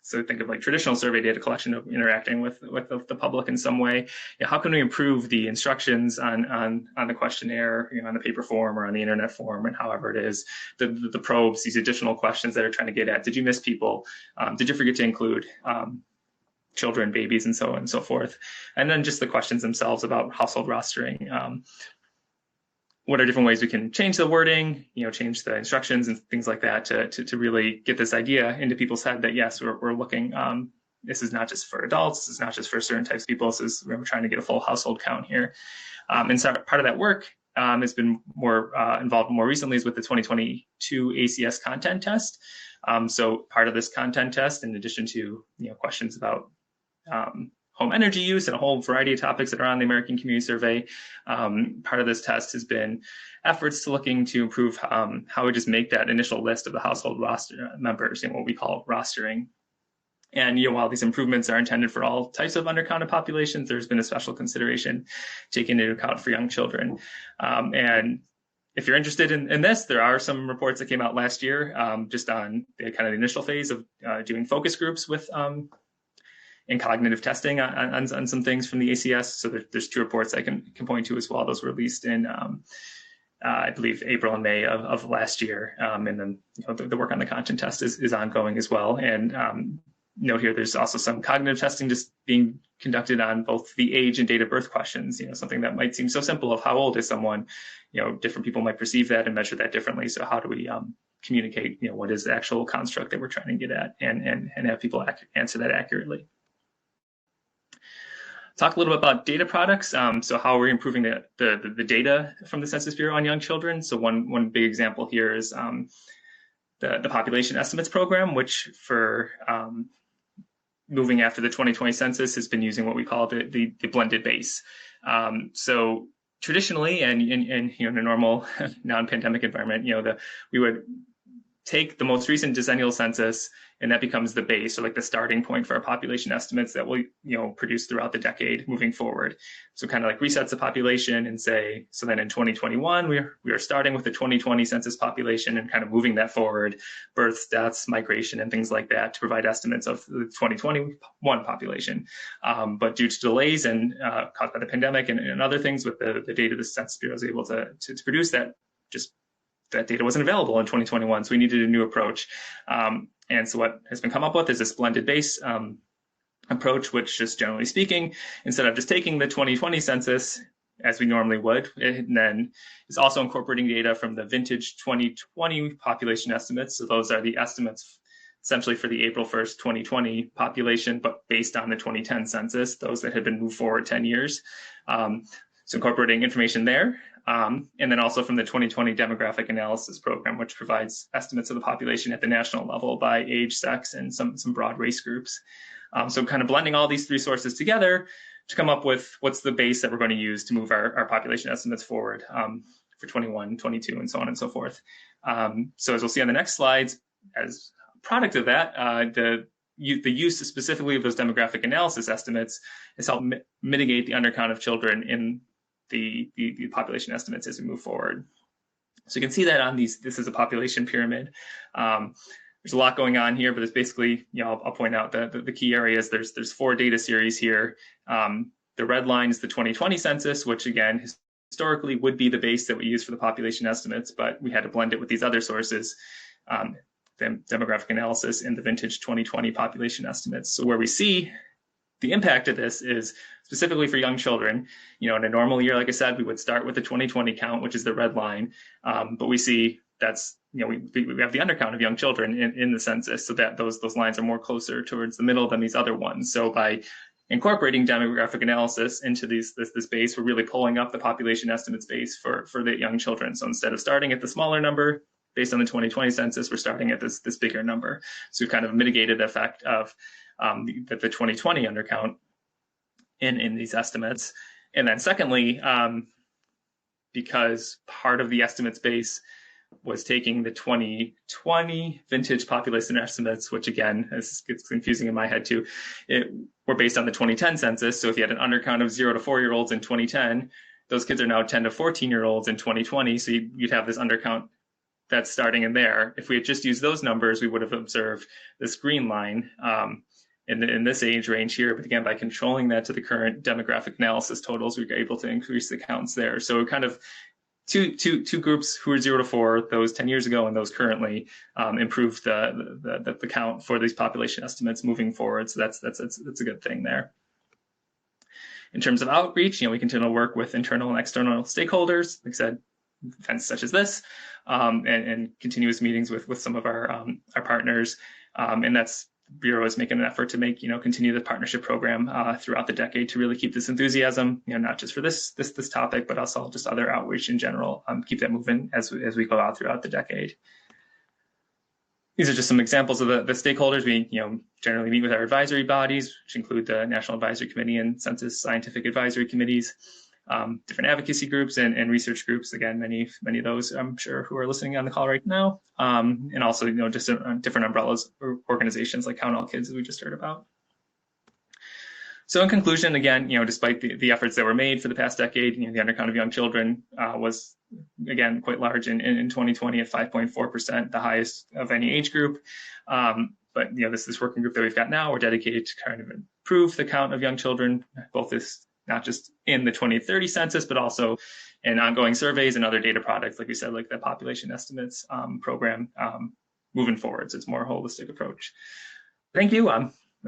So think of like traditional survey data collection of interacting with the public in some way. How can we improve the instructions on the questionnaire, on the paper form or on the internet form, and however it is, the probes, these additional questions that are trying to get at, did you miss people? Did you forget to include children, babies, and so on and so forth? And then just the questions themselves about household rostering. What are different ways we can change the wording, change the instructions and things like that to really get this idea into people's head that, yes, we're looking, this is not just for adults, this is not just for certain types of people, we're trying to get a full household count here. And so part of that work has been more involved more recently is with the 2022 ACS content test. So part of this content test, in addition to questions about home energy use and a whole variety of topics that are on the American Community Survey, part of this test has been efforts to looking to improve how we just make that initial list of the household roster members, what we call rostering. And while these improvements are intended for all types of undercounted populations, there's been a special consideration taken into account for young children. And if you're interested in this, there are some reports that came out last year just on the kind of the initial phase of doing focus groups with in cognitive testing on some things from the ACS. So there's 2 reports I can point to as well. Those were released in, I believe, April and May of last year. And then the work on the content test is ongoing as well. And note here, there's also some cognitive testing just being conducted on both the age and date of birth questions, something that might seem so simple of how old is someone, different people might perceive that and measure that differently. So how do we communicate, what is the actual construct that we're trying to get at and have people answer that accurately. Talk a little bit about data products. So how are we improving the data from the Census Bureau on young children? So one big example here is the population estimates program, which for moving after the 2020 census has been using what we call the blended base. So traditionally, and in a normal non-pandemic environment, we would take the most recent decennial census, and that becomes the base, or like the starting point for our population estimates that we'll produce throughout the decade moving forward. So kind of like resets the population and say, so then in 2021, we are starting with the 2020 census population and kind of moving that forward, births, deaths, migration, and things like that to provide estimates of the 2021 population. But due to delays and caused by the pandemic and other things with the data the Census Bureau was able to produce, that data wasn't available in 2021, so we needed a new approach. And so what has been come up with is this blended base approach, which just generally speaking, instead of just taking the 2020 census as we normally would, and then is also incorporating data from the vintage 2020 population estimates. So those are the estimates essentially for the April 1st, 2020 population, but based on the 2010 census, those that had been moved forward 10 years. So incorporating information there. And then also from the 2020 demographic analysis program, which provides estimates of the population at the national level by age, sex, and some broad race groups. So kind of blending all these 3 sources together to come up with what's the base that we're going to use to move our population estimates forward for 21, 22, and so on and so forth. So as we'll see on the next slides, as a product of that, the use specifically of those demographic analysis estimates has helped mitigate the undercount of children in the population estimates as we move forward. So you can see that on this is a population pyramid. There's a lot going on here, but it's basically, I'll point out the key areas. There's 4 data series here. The red line is the 2020 census, which again, historically would be the base that we use for the population estimates, but we had to blend it with these other sources, the demographic analysis and the vintage 2020 population estimates. So where we see the impact of this is specifically for young children. In a normal year, like I said, we would start with the 2020 count, which is the red line, but we see that's, we have the undercount of young children in the census, so that those lines are more closer towards the middle than these other ones. So by incorporating demographic analysis into this base, we're really pulling up the population estimates base for the young children. So instead of starting at the smaller number based on the 2020 census, we're starting at this bigger number. So we've kind of mitigated the effect of the 2020 undercount in these estimates. And then secondly, because part of the estimates base was taking the 2020 vintage population estimates, which again, this gets confusing in my head too, were based on the 2010 census. So if you had an undercount of 0 to 4-year-olds in 2010, those kids are now 10 to 14-year-olds in 2020. So you'd have this undercount that's starting in there. If we had just used those numbers, we would have observed this green line in this age range here. But again, by controlling that to the current demographic analysis totals, we were able to increase the counts there. So kind of two groups who were 0 to 4, those 10 years ago and those currently, improved the count for these population estimates moving forward. So that's a good thing there. In terms of outreach, we continue to work with internal and external stakeholders, like I said, events such as this, and continuous meetings with some of our partners. And that's Bureau is making an effort to continue the partnership program throughout the decade to really keep this enthusiasm, not just for this topic, but also just other outreach in general, keep that moving as we go out throughout the decade. These are just some examples of the stakeholders. We generally meet with our advisory bodies, which include the National Advisory Committee and Census Scientific Advisory Committees, different advocacy groups and research groups. Again, many of those I'm sure who are listening on the call right now, and also just different umbrellas or organizations like Count All Kids, as we just heard about. So in conclusion, again, despite the efforts that were made for the past decade, the undercount of young children was again quite large in 2020 at 5.4%, the highest of any age group. But this working group that we've got now, we're dedicated to kind of improve the count of young children, both this not just in the 2030 census, but also in ongoing surveys and other data products, like we said, like the population estimates program moving forward. So it's a more holistic approach. Thank you.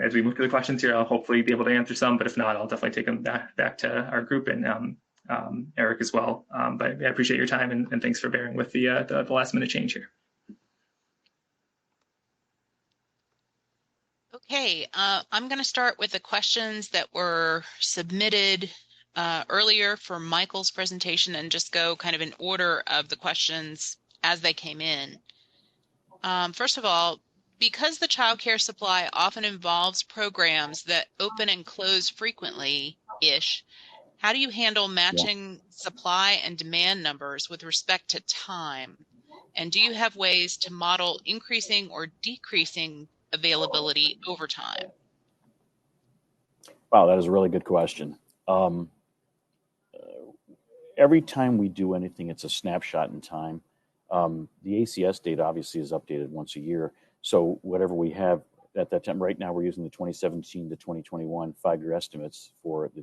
As we move to the questions here, I'll hopefully be able to answer some, but if not, I'll definitely take them back to our group and Eric as well. But I appreciate your time and thanks for bearing with the last minute change here. Okay, I'm going to start with the questions that were submitted earlier for Michael's presentation and just go kind of in order of the questions as they came in. First of all, because the child care supply often involves programs that open and close frequently-ish, how do you handle matching supply and demand numbers with respect to time? And do you have ways to model increasing or decreasing availability over time? Wow, that is a really good question. Every time we do anything, it's a snapshot in time. The ACS data obviously is updated once a year. So whatever we have at that time, right now we're using the 2017 to 2021 5-year estimates for the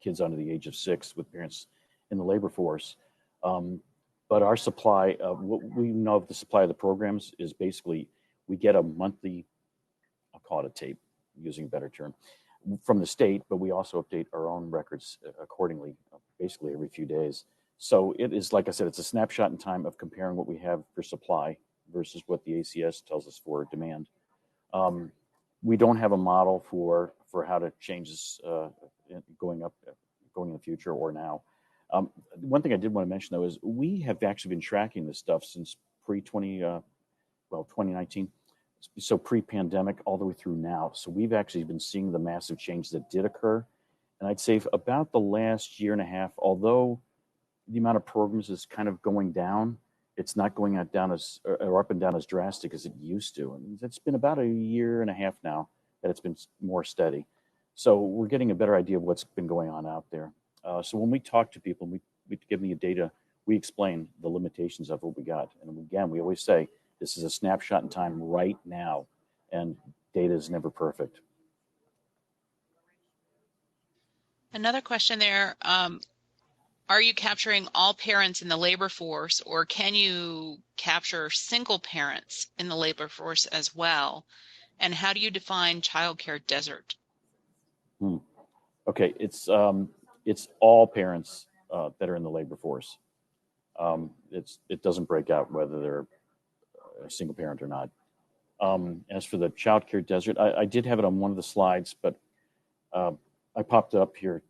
kids under the age of 6 with parents in the labor force. But our supply of what we know of the supply of the programs is basically we get a monthly, I'll call it a tape, using a better term, from the state, but we also update our own records accordingly, basically every few days. So it is, like I said, it's a snapshot in time of comparing what we have for supply versus what the ACS tells us for demand. We don't have a model for how to change this going in the future or now. One thing I did want to mention though is we have actually been tracking this stuff since pre-2019, so pre-pandemic all the way through now. So we've actually been seeing the massive change that did occur, and I'd say about the last year and a half, although the amount of programs is kind of going down, it's not going down as or up and down as drastic as it used to. And it's been about a year and a half now that it's been more steady. So we're getting a better idea of what's been going on out there. So when we talk to people, we give them the data, we explain the limitations of what we got. And again, we always say, this is a snapshot in time right now, and data is never perfect. Another question there, are you capturing all parents in the labor force, or can you capture single parents in the labor force as well? And how do you define childcare desert? Okay, it's all parents that are in the labor force. It doesn't break out whether they're a single parent or not. As for the childcare desert, I did have it on one of the slides, but I popped it up here.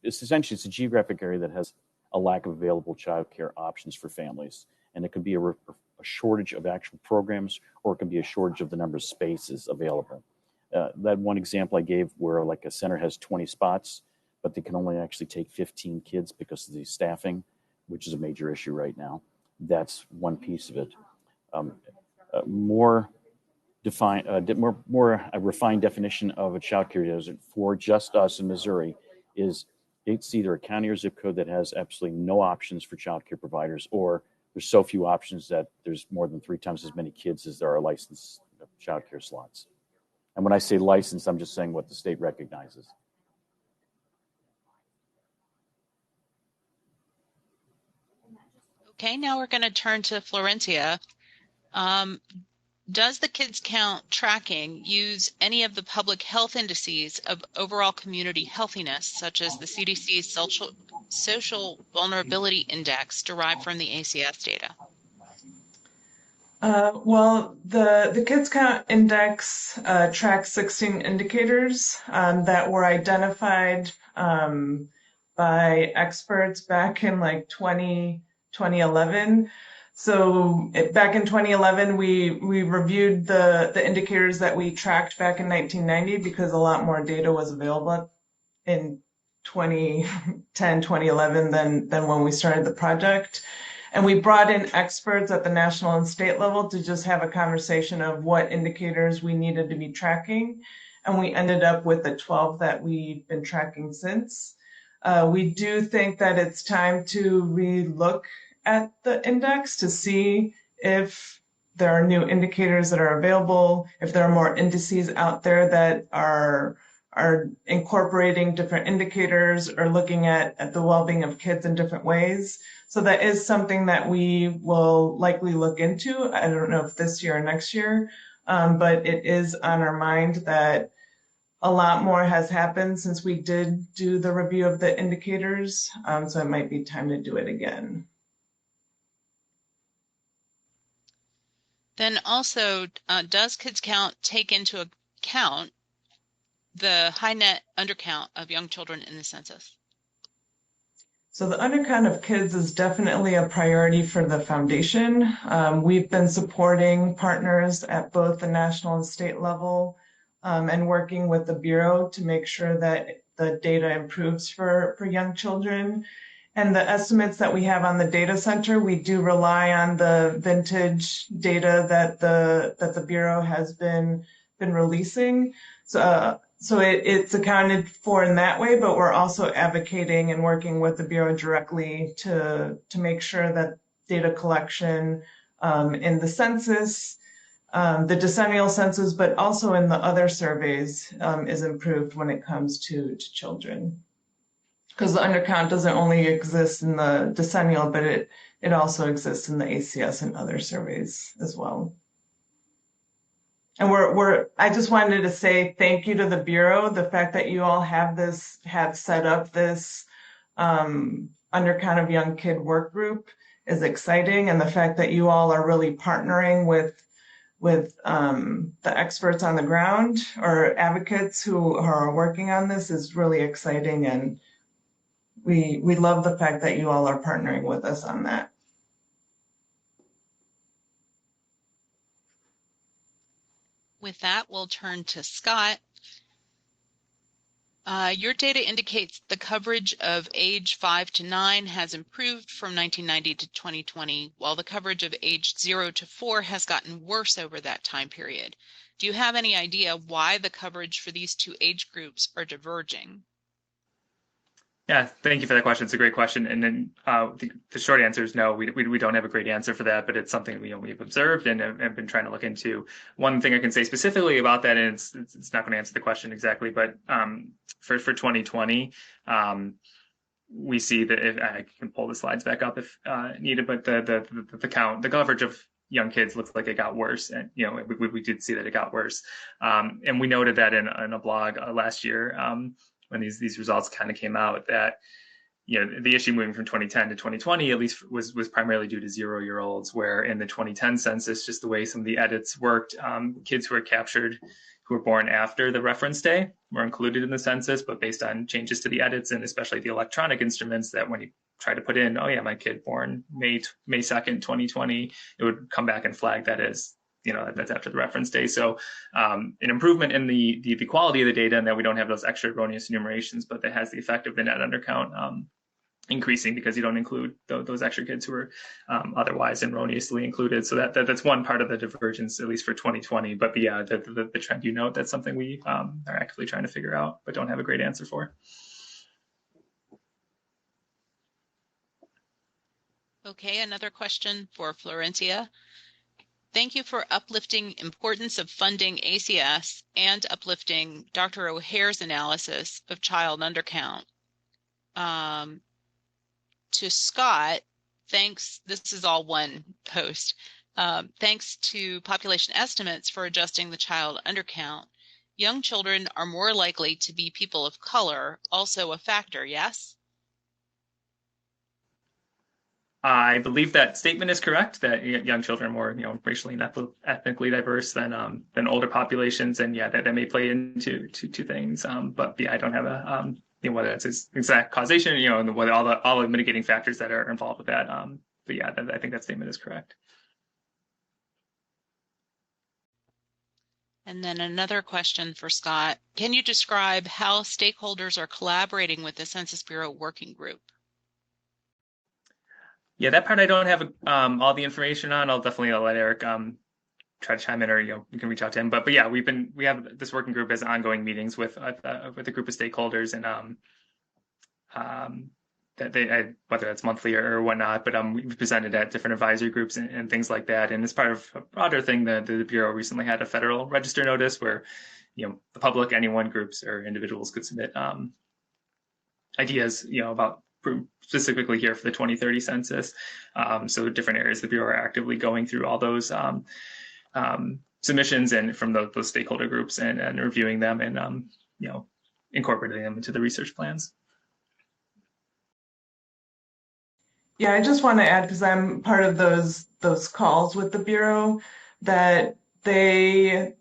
It's essentially a geographic area that has a lack of available childcare options for families, and it could be a shortage of actual programs, or it could be a shortage of the number of spaces available. That one example I gave where like a center has 20 spots, but they can only actually take 15 kids because of the staffing, which is a major issue right now. That's one piece of it. More a refined definition of a child care desert for just us in Missouri is it's either a county or zip code that has absolutely no options for child care providers, or there's so few options that there's more than 3 times as many kids as there are licensed child care slots. And when I say licensed, I'm just saying what the state recognizes. Okay, now we're going to turn to Florencia. Does the Kids Count tracking use any of the public health indices of overall community healthiness, such as the CDC's social vulnerability index derived from the ACS data? Well, the Kids Count Index tracks 16 indicators that were identified by experts back in like 2011. So back in 2011, we reviewed the indicators that we tracked back in 1990 because a lot more data was available in 2010, 2011 than when we started the project. And we brought in experts at the national and state level to just have a conversation of what indicators we needed to be tracking. And we ended up with the 12 that we've been tracking since. We do think that it's time to re-look at the index to see if there are new indicators that are available, if there are more indices out there that are incorporating different indicators or looking at the well-being of kids in different ways. So that is something that we will likely look into. I don't know if this year or next year, but it is on our mind that a lot more has happened since we did do the review of the indicators. So it might be time to do it again. Then also, does Kids Count take into account the high net undercount of young children in the census? So the undercount of kids is definitely a priority for the foundation. We've been supporting partners at both the national and state level and working with the Bureau to make sure that the data improves for young children. And the estimates that we have on the data center, we do rely on the vintage data that the Bureau has been releasing. So it's accounted for in that way, but we're also advocating and working with the Bureau directly to make sure that data collection in the census, the decennial census, but also in the other surveys is improved when it comes to children. Because the undercount doesn't only exist in the decennial, but it also exists in the ACS and other surveys as well. And I just wanted to say thank you to the Bureau. The fact that you all have set up this undercount of young kid work group is exciting. And the fact that you all are really partnering with the experts on the ground or advocates who are working on this is really exciting. And we love the fact that you all are partnering with us on that. With that, we'll turn to Scott. Your data indicates the coverage of age 5 to 9 has improved from 1990 to 2020, while the coverage of age 0 to 4 has gotten worse over that time period. Do you have any idea why the coverage for these two age groups are diverging? Yeah, thank you for that question. It's a great question. And then the short answer is no, we don't have a great answer for that, but it's something we've observed and have been trying to look into. One thing I can say specifically about that, and it's not going to answer the question exactly, but for 2020, we see that if I can pull the slides back up if needed, but the coverage of young kids looks like it got worse, and we did see that it got worse, and we noted that in a blog last year. When these results kind of came out, that the issue moving from 2010 to 2020 at least was primarily due to 0-year-olds, where in the 2010 census, just the way some of the edits worked, kids who were captured who were born after the reference day were included in the census, but based on changes to the edits and especially the electronic instruments, that when you try to put in, oh yeah, my kid born May 2nd, 2020, it would come back and flag that as that's after the reference day. So an improvement in the quality of the data, and that we don't have those extra erroneous enumerations, but that has the effect of the net undercount increasing because you don't include those extra kids who are otherwise erroneously included. So that's one part of the divergence, at least for 2020. But the trend you note, that's something we are actively trying to figure out, but don't have a great answer for. Okay, another question for Florencia. Thank you for uplifting importance of funding ACS and uplifting Dr. O'Hare's analysis of child undercount. To Scott, thanks, this is all one post. Thanks to population estimates for adjusting the child undercount. Young children are more likely to be people of color, also a factor, yes? I believe that statement is correct, that young children are more, racially and ethnically diverse than older populations, and yeah, that may play into two things. But yeah, I don't have a whether it's exact causation, and whether all the mitigating factors that are involved with that. But yeah, I think that statement is correct. And then another question for Scott. Can you describe how stakeholders are collaborating with the Census Bureau working group? Yeah, that part I don't have all the information on. I'll definitely let Eric try to chime in, or you can reach out to him. But yeah, we have this working group as ongoing meetings with a group of stakeholders, and that whether that's monthly or whatnot. But we've presented at different advisory groups and things like that. And as part of a broader thing, the Bureau recently had a federal register notice where the public, anyone, groups or individuals could submit ideas about specifically here for the 2030 census. So different areas of the Bureau are actively going through all those submissions and from those stakeholder groups and reviewing them and incorporating them into the research plans. Yeah, I just want to add, because I'm part of those calls with the Bureau, that they're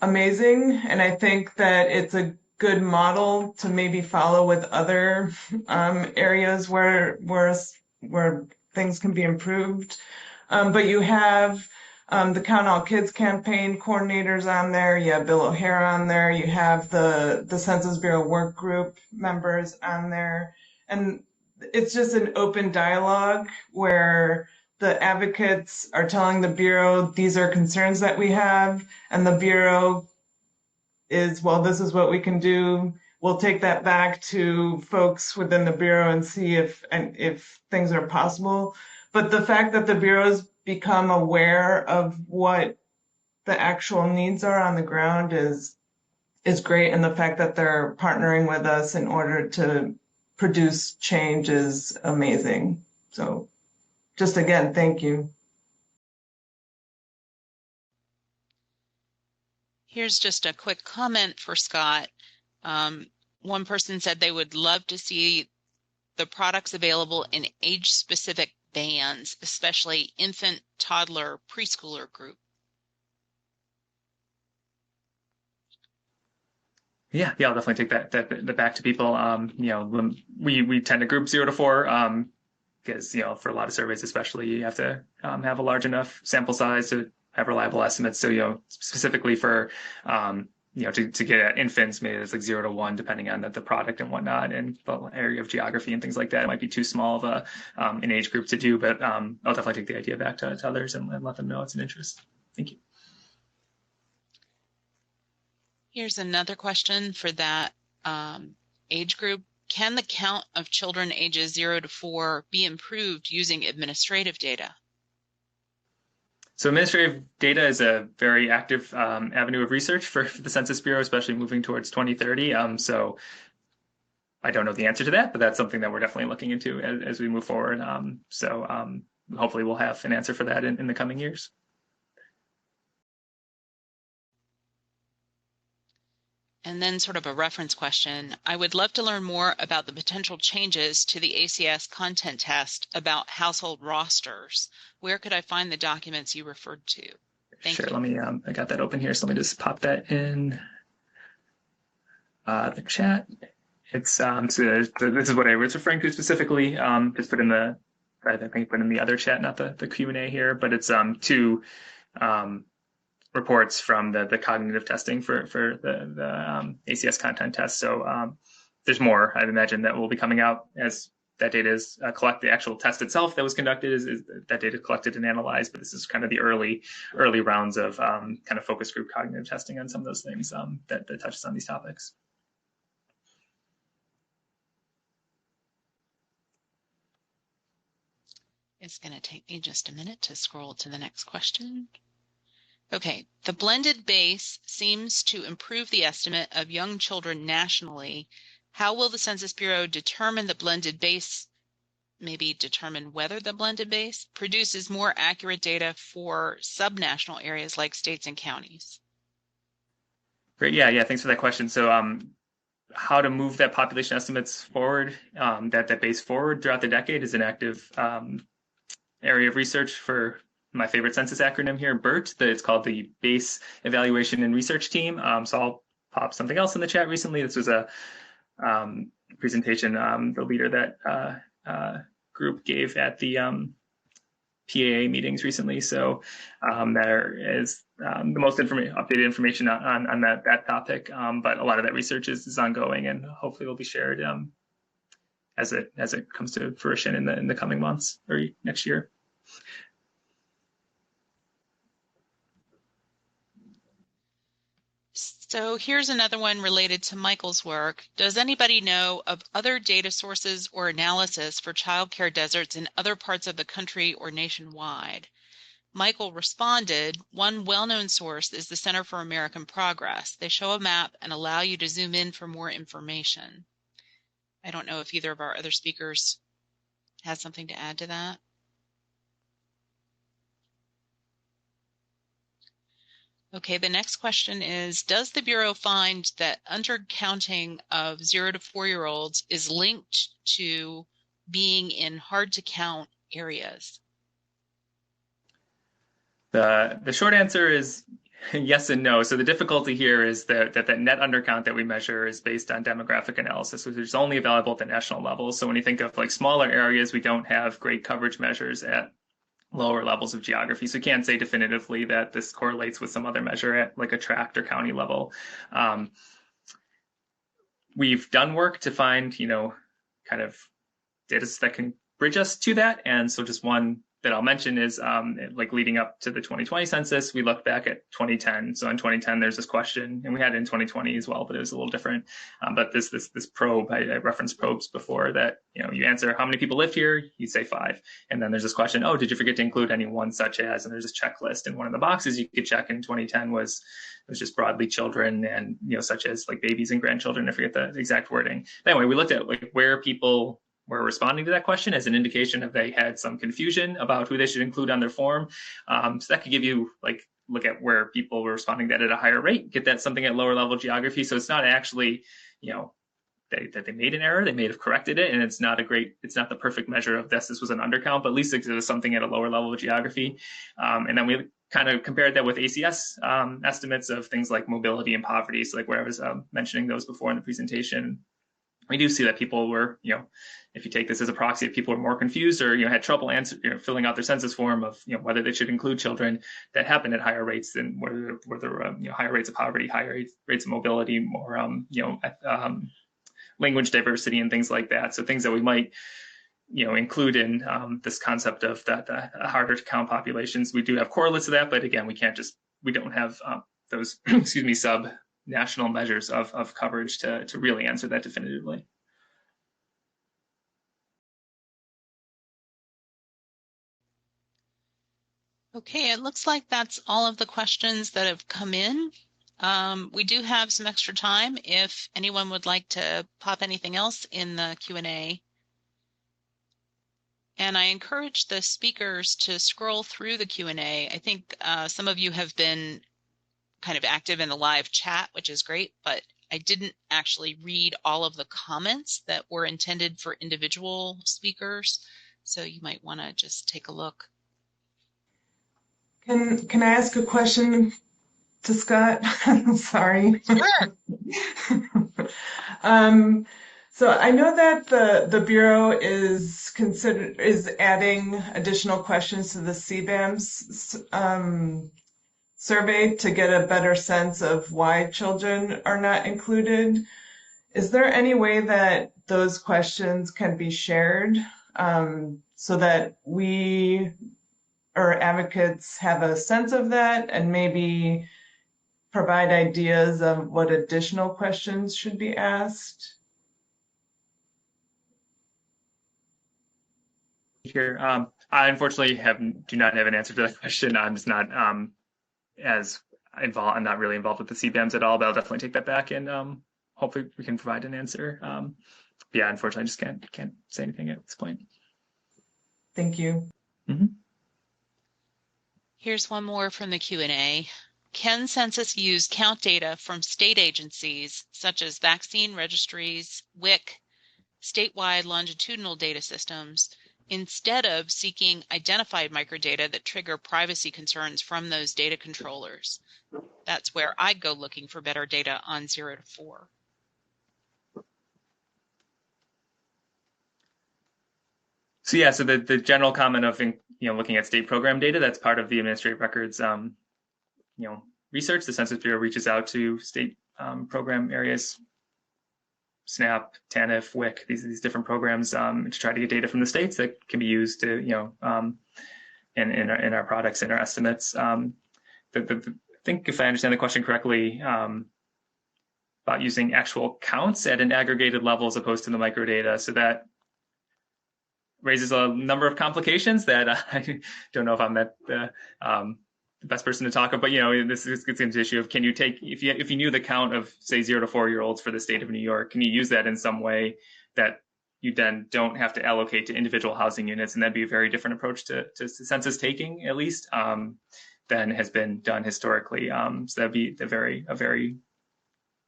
amazing, and I think that it's a good model to maybe follow with other areas where things can be improved. But you have the Count All Kids campaign coordinators on there. You have Bill O'Hare on there. You have the Census Bureau work group members on there, and it's just an open dialogue where the advocates are telling the Bureau these are concerns that we have, and the Bureau is, well, this is what we can do. We'll take that back to folks within the Bureau and see if things are possible. But the fact that the Bureau's become aware of what the actual needs are on the ground is great, and the fact that they're partnering with us in order to produce change is amazing. So just again, thank you. Here's just a quick comment for Scott. One person said they would love to see the products available in age-specific bands, especially infant, toddler, preschooler group. Yeah, I'll definitely take that back to people. We tend to group 0 to 4 because for a lot of surveys, especially, you have to have a large enough sample size to have reliable estimates. So specifically for to get at infants, maybe it's like 0 to 1, depending on the product and whatnot, and the area of geography and things like that. It might be too small of an age group to do, but I'll definitely take the idea back to others and let them know it's an interest. Thank you. Here's another question for that age group. Can the count of children ages 0 to 4 be improved using administrative data? So administrative data is a very active avenue of research for the Census Bureau, especially moving towards 2030. So I don't know the answer to that, but that's something that we're definitely looking into as we move forward. So hopefully we'll have an answer for that in the coming years. And then sort of a reference question. I would love to learn more about the potential changes to the ACS content test about household rosters. Where could I find the documents you referred to? Thank you. Sure, let me, I got that open here, so let me just pop that in the chat. It's, so this is what I was referring to specifically, just put in the, I think put in the other chat, not the Q&A here, but it's two reports from the cognitive testing for the ACS content test. So there's more, I'd imagine, that will be coming out as that data is collected. The actual test itself that was conducted is that data collected and analyzed, but this is kind of the early rounds of kind of focus group cognitive testing on some of those things that touches on these topics. It's going to take me just a minute to scroll to the next question. Okay, the blended base seems to improve the estimate of young children nationally. How will the Census Bureau determine the blended base, maybe determine whether the blended base produces more accurate data for subnational areas like states and counties? Great, yeah, thanks for that question. So how to move that population estimates forward, that base forward throughout the decade is an active area of research for my favorite census acronym here, BERT. It's called the Base Evaluation and Research Team. So I'll pop something else in the chat recently. This was a presentation the leader that group gave at the PAA meetings recently. So there is the most updated information on that topic. But a lot of that research is ongoing and hopefully will be shared as it comes to fruition in the coming months or next year. So here's another one related to Michael's work. Does anybody know of other data sources or analysis for childcare deserts in other parts of the country or nationwide? Michael responded, one well-known source is the Center for American Progress. They show a map and allow you to zoom in for more information. I don't know if either of our other speakers has something to add to that. Okay, the next question is, does the Bureau find that undercounting of 0 to 4-year-olds is linked to being in hard-to-count areas? The short answer is yes and no. So the difficulty here is that net undercount that we measure is based on demographic analysis, which is only available at the national level. So when you think of like smaller areas, we don't have great coverage measures at lower levels of geography. So we can't say definitively that this correlates with some other measure at like a tract or county level. We've done work to find, kind of data that can bridge us to that. And so just one that I'll mention is like leading up to the 2020 census, we looked back at 2010. So in 2010, there's this question, and we had it in 2020 as well, but it was a little different. But this probe, I referenced probes before that, you answer how many people live here, you say 5. And then there's this question, oh, did you forget to include anyone such as, and there's this checklist. And one of the boxes you could check in 2010 was just broadly children and, such as like babies and grandchildren. I forget the exact wording. But anyway, we looked at like where people were responding to that question as an indication of they had some confusion about who they should include on their form. So that could give you like, look at where people were responding that at a higher rate, get that something at lower level geography. So it's not actually, that they made an error, they may have corrected it, and it's not the perfect measure of this was an undercount, but at least it was something at a lower level of geography. And then we kind of compared that with ACS estimates of things like mobility and poverty. So like where I was mentioning those before in the presentation, we do see that people were, if you take this as a proxy, if people were more confused or had trouble filling out their census form of whether they should include children, that happened at higher rates than where there higher rates of poverty, higher rates of mobility, more language diversity and things like that. So things that we might include in this concept of the harder to count populations. We do have correlates to that, but again, we don't have those sub-national measures of coverage to really answer that definitively. Okay, it looks like that's all of the questions that have come in. We do have some extra time if anyone would like to pop anything else in the Q&A. And I encourage the speakers to scroll through the Q&A. I think some of you have been kind of active in the live chat, which is great, but I didn't actually read all of the comments that were intended for individual speakers. So you might want to just take a look. Can I ask a question to Scott? Sorry. Sure. So I know that the Bureau is adding additional questions to the CBAMS survey to get a better sense of why children are not included. Is there any way that those questions can be shared so that we or advocates have a sense of that and maybe provide ideas of what additional questions should be asked? here. I unfortunately do not have an answer to that question. I'm just not as involved. I'm not really involved with the CBAMs at all, but I'll definitely take that back and hopefully we can provide an answer. Yeah, unfortunately, I just can't say anything at this point. Thank you. Mm-hmm. Here's one more from the Q&A. Can census use count data from state agencies such as vaccine registries, WIC, statewide longitudinal data systems, instead of seeking identified microdata that trigger privacy concerns from those data controllers? That's where I'd go looking for better data on 0 to 4. So yeah, so the general comment of looking at state program data, that's part of the administrative records research. The Census Bureau reaches out to state program areas, SNAP, TANF, WIC, these different programs to try to get data from the states that can be used to in our products and our estimates. I think if I understand the question correctly, about using actual counts at an aggregated level as opposed to the microdata, so that raises a number of complications that I don't know if I'm the best person to talk about. But this gets into the issue of, can you take, if you knew the count of say 0 to 4-year-olds for the state of New York, can you use that in some way that you then don't have to allocate to individual housing units? And that'd be a very different approach to census taking, at least, than has been done historically. So that'd be a very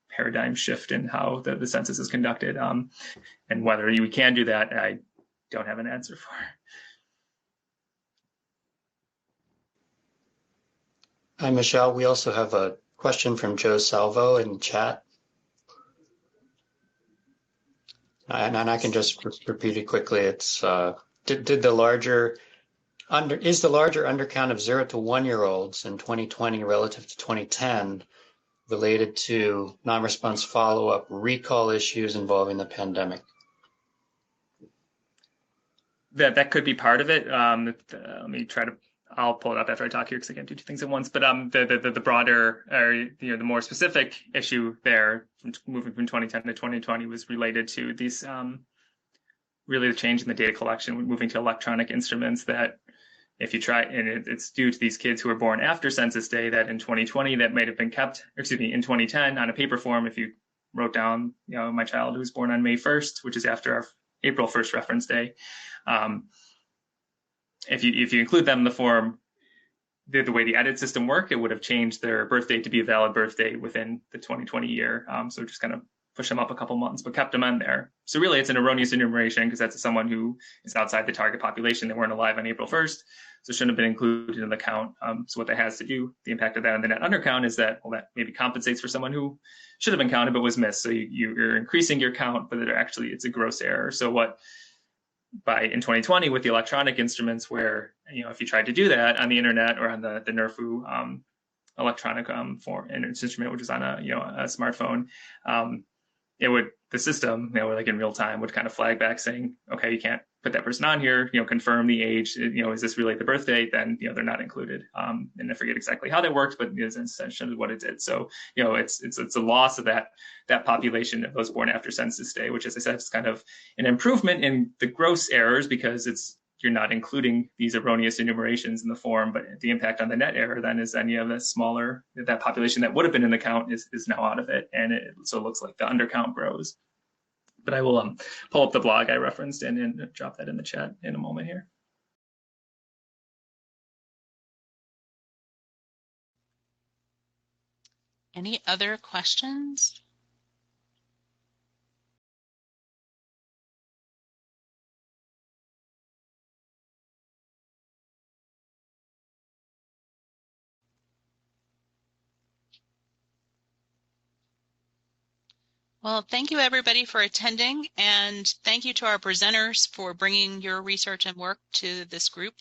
paradigm shift in how the census is conducted. And whether we can do that, I don't have an answer for. Hi, Michelle. We also have a question from Joe Salvo in chat. And I can just repeat it quickly. It's is the larger undercount of 0 to 1-year-olds in 2020 relative to 2010 related to non-response follow-up recall issues involving the pandemic? That could be part of it. Let me try to. I'll pull it up after I talk here because I can't do two things at once. But the broader, or the more specific issue there, moving from 2010 to 2020, was related to these really the change in the data collection, moving to electronic instruments. That if you try, and it's due to these kids who were born after Census Day, that in 2020 that might have been kept, in 2010 on a paper form. If you wrote down, my child who was born on May 1st, which is after our April 1st reference day. If you include them in the form, the way the edit system worked, it would have changed their birth date to be a valid birth date within the 2020 year. So just kind of push them up a couple months, but kept them on there. So really, it's an erroneous enumeration because that's someone who is outside the target population. They weren't alive on April 1st, so shouldn't have been included in the count. So what that has to do, the impact of that on the net undercount, is that, well, that maybe compensates for someone who should have been counted but was missed. So you're increasing your count, but it's a gross error. So in 2020 with the electronic instruments, where if you tried to do that on the internet or on the NERFU electronic form instrument, which is on a smartphone, the system like in real time would kind of flag back saying, okay, you can't put that person on here, confirm the age, is this really the birth date? Then they're not included. And I forget exactly how that worked, but it's essentially what it did. So it's a loss of that population of those born after Census Day, which, as I said, is kind of an improvement in the gross errors because you're not including these erroneous enumerations in the form, but the impact on the net error then is then you have that population that would have been in the count is now out of it, and so it looks like the undercount grows. But I will pull up the blog I referenced and drop that in the chat in a moment here. Any other questions? Well, thank you everybody for attending, and thank you to our presenters for bringing your research and work to this group.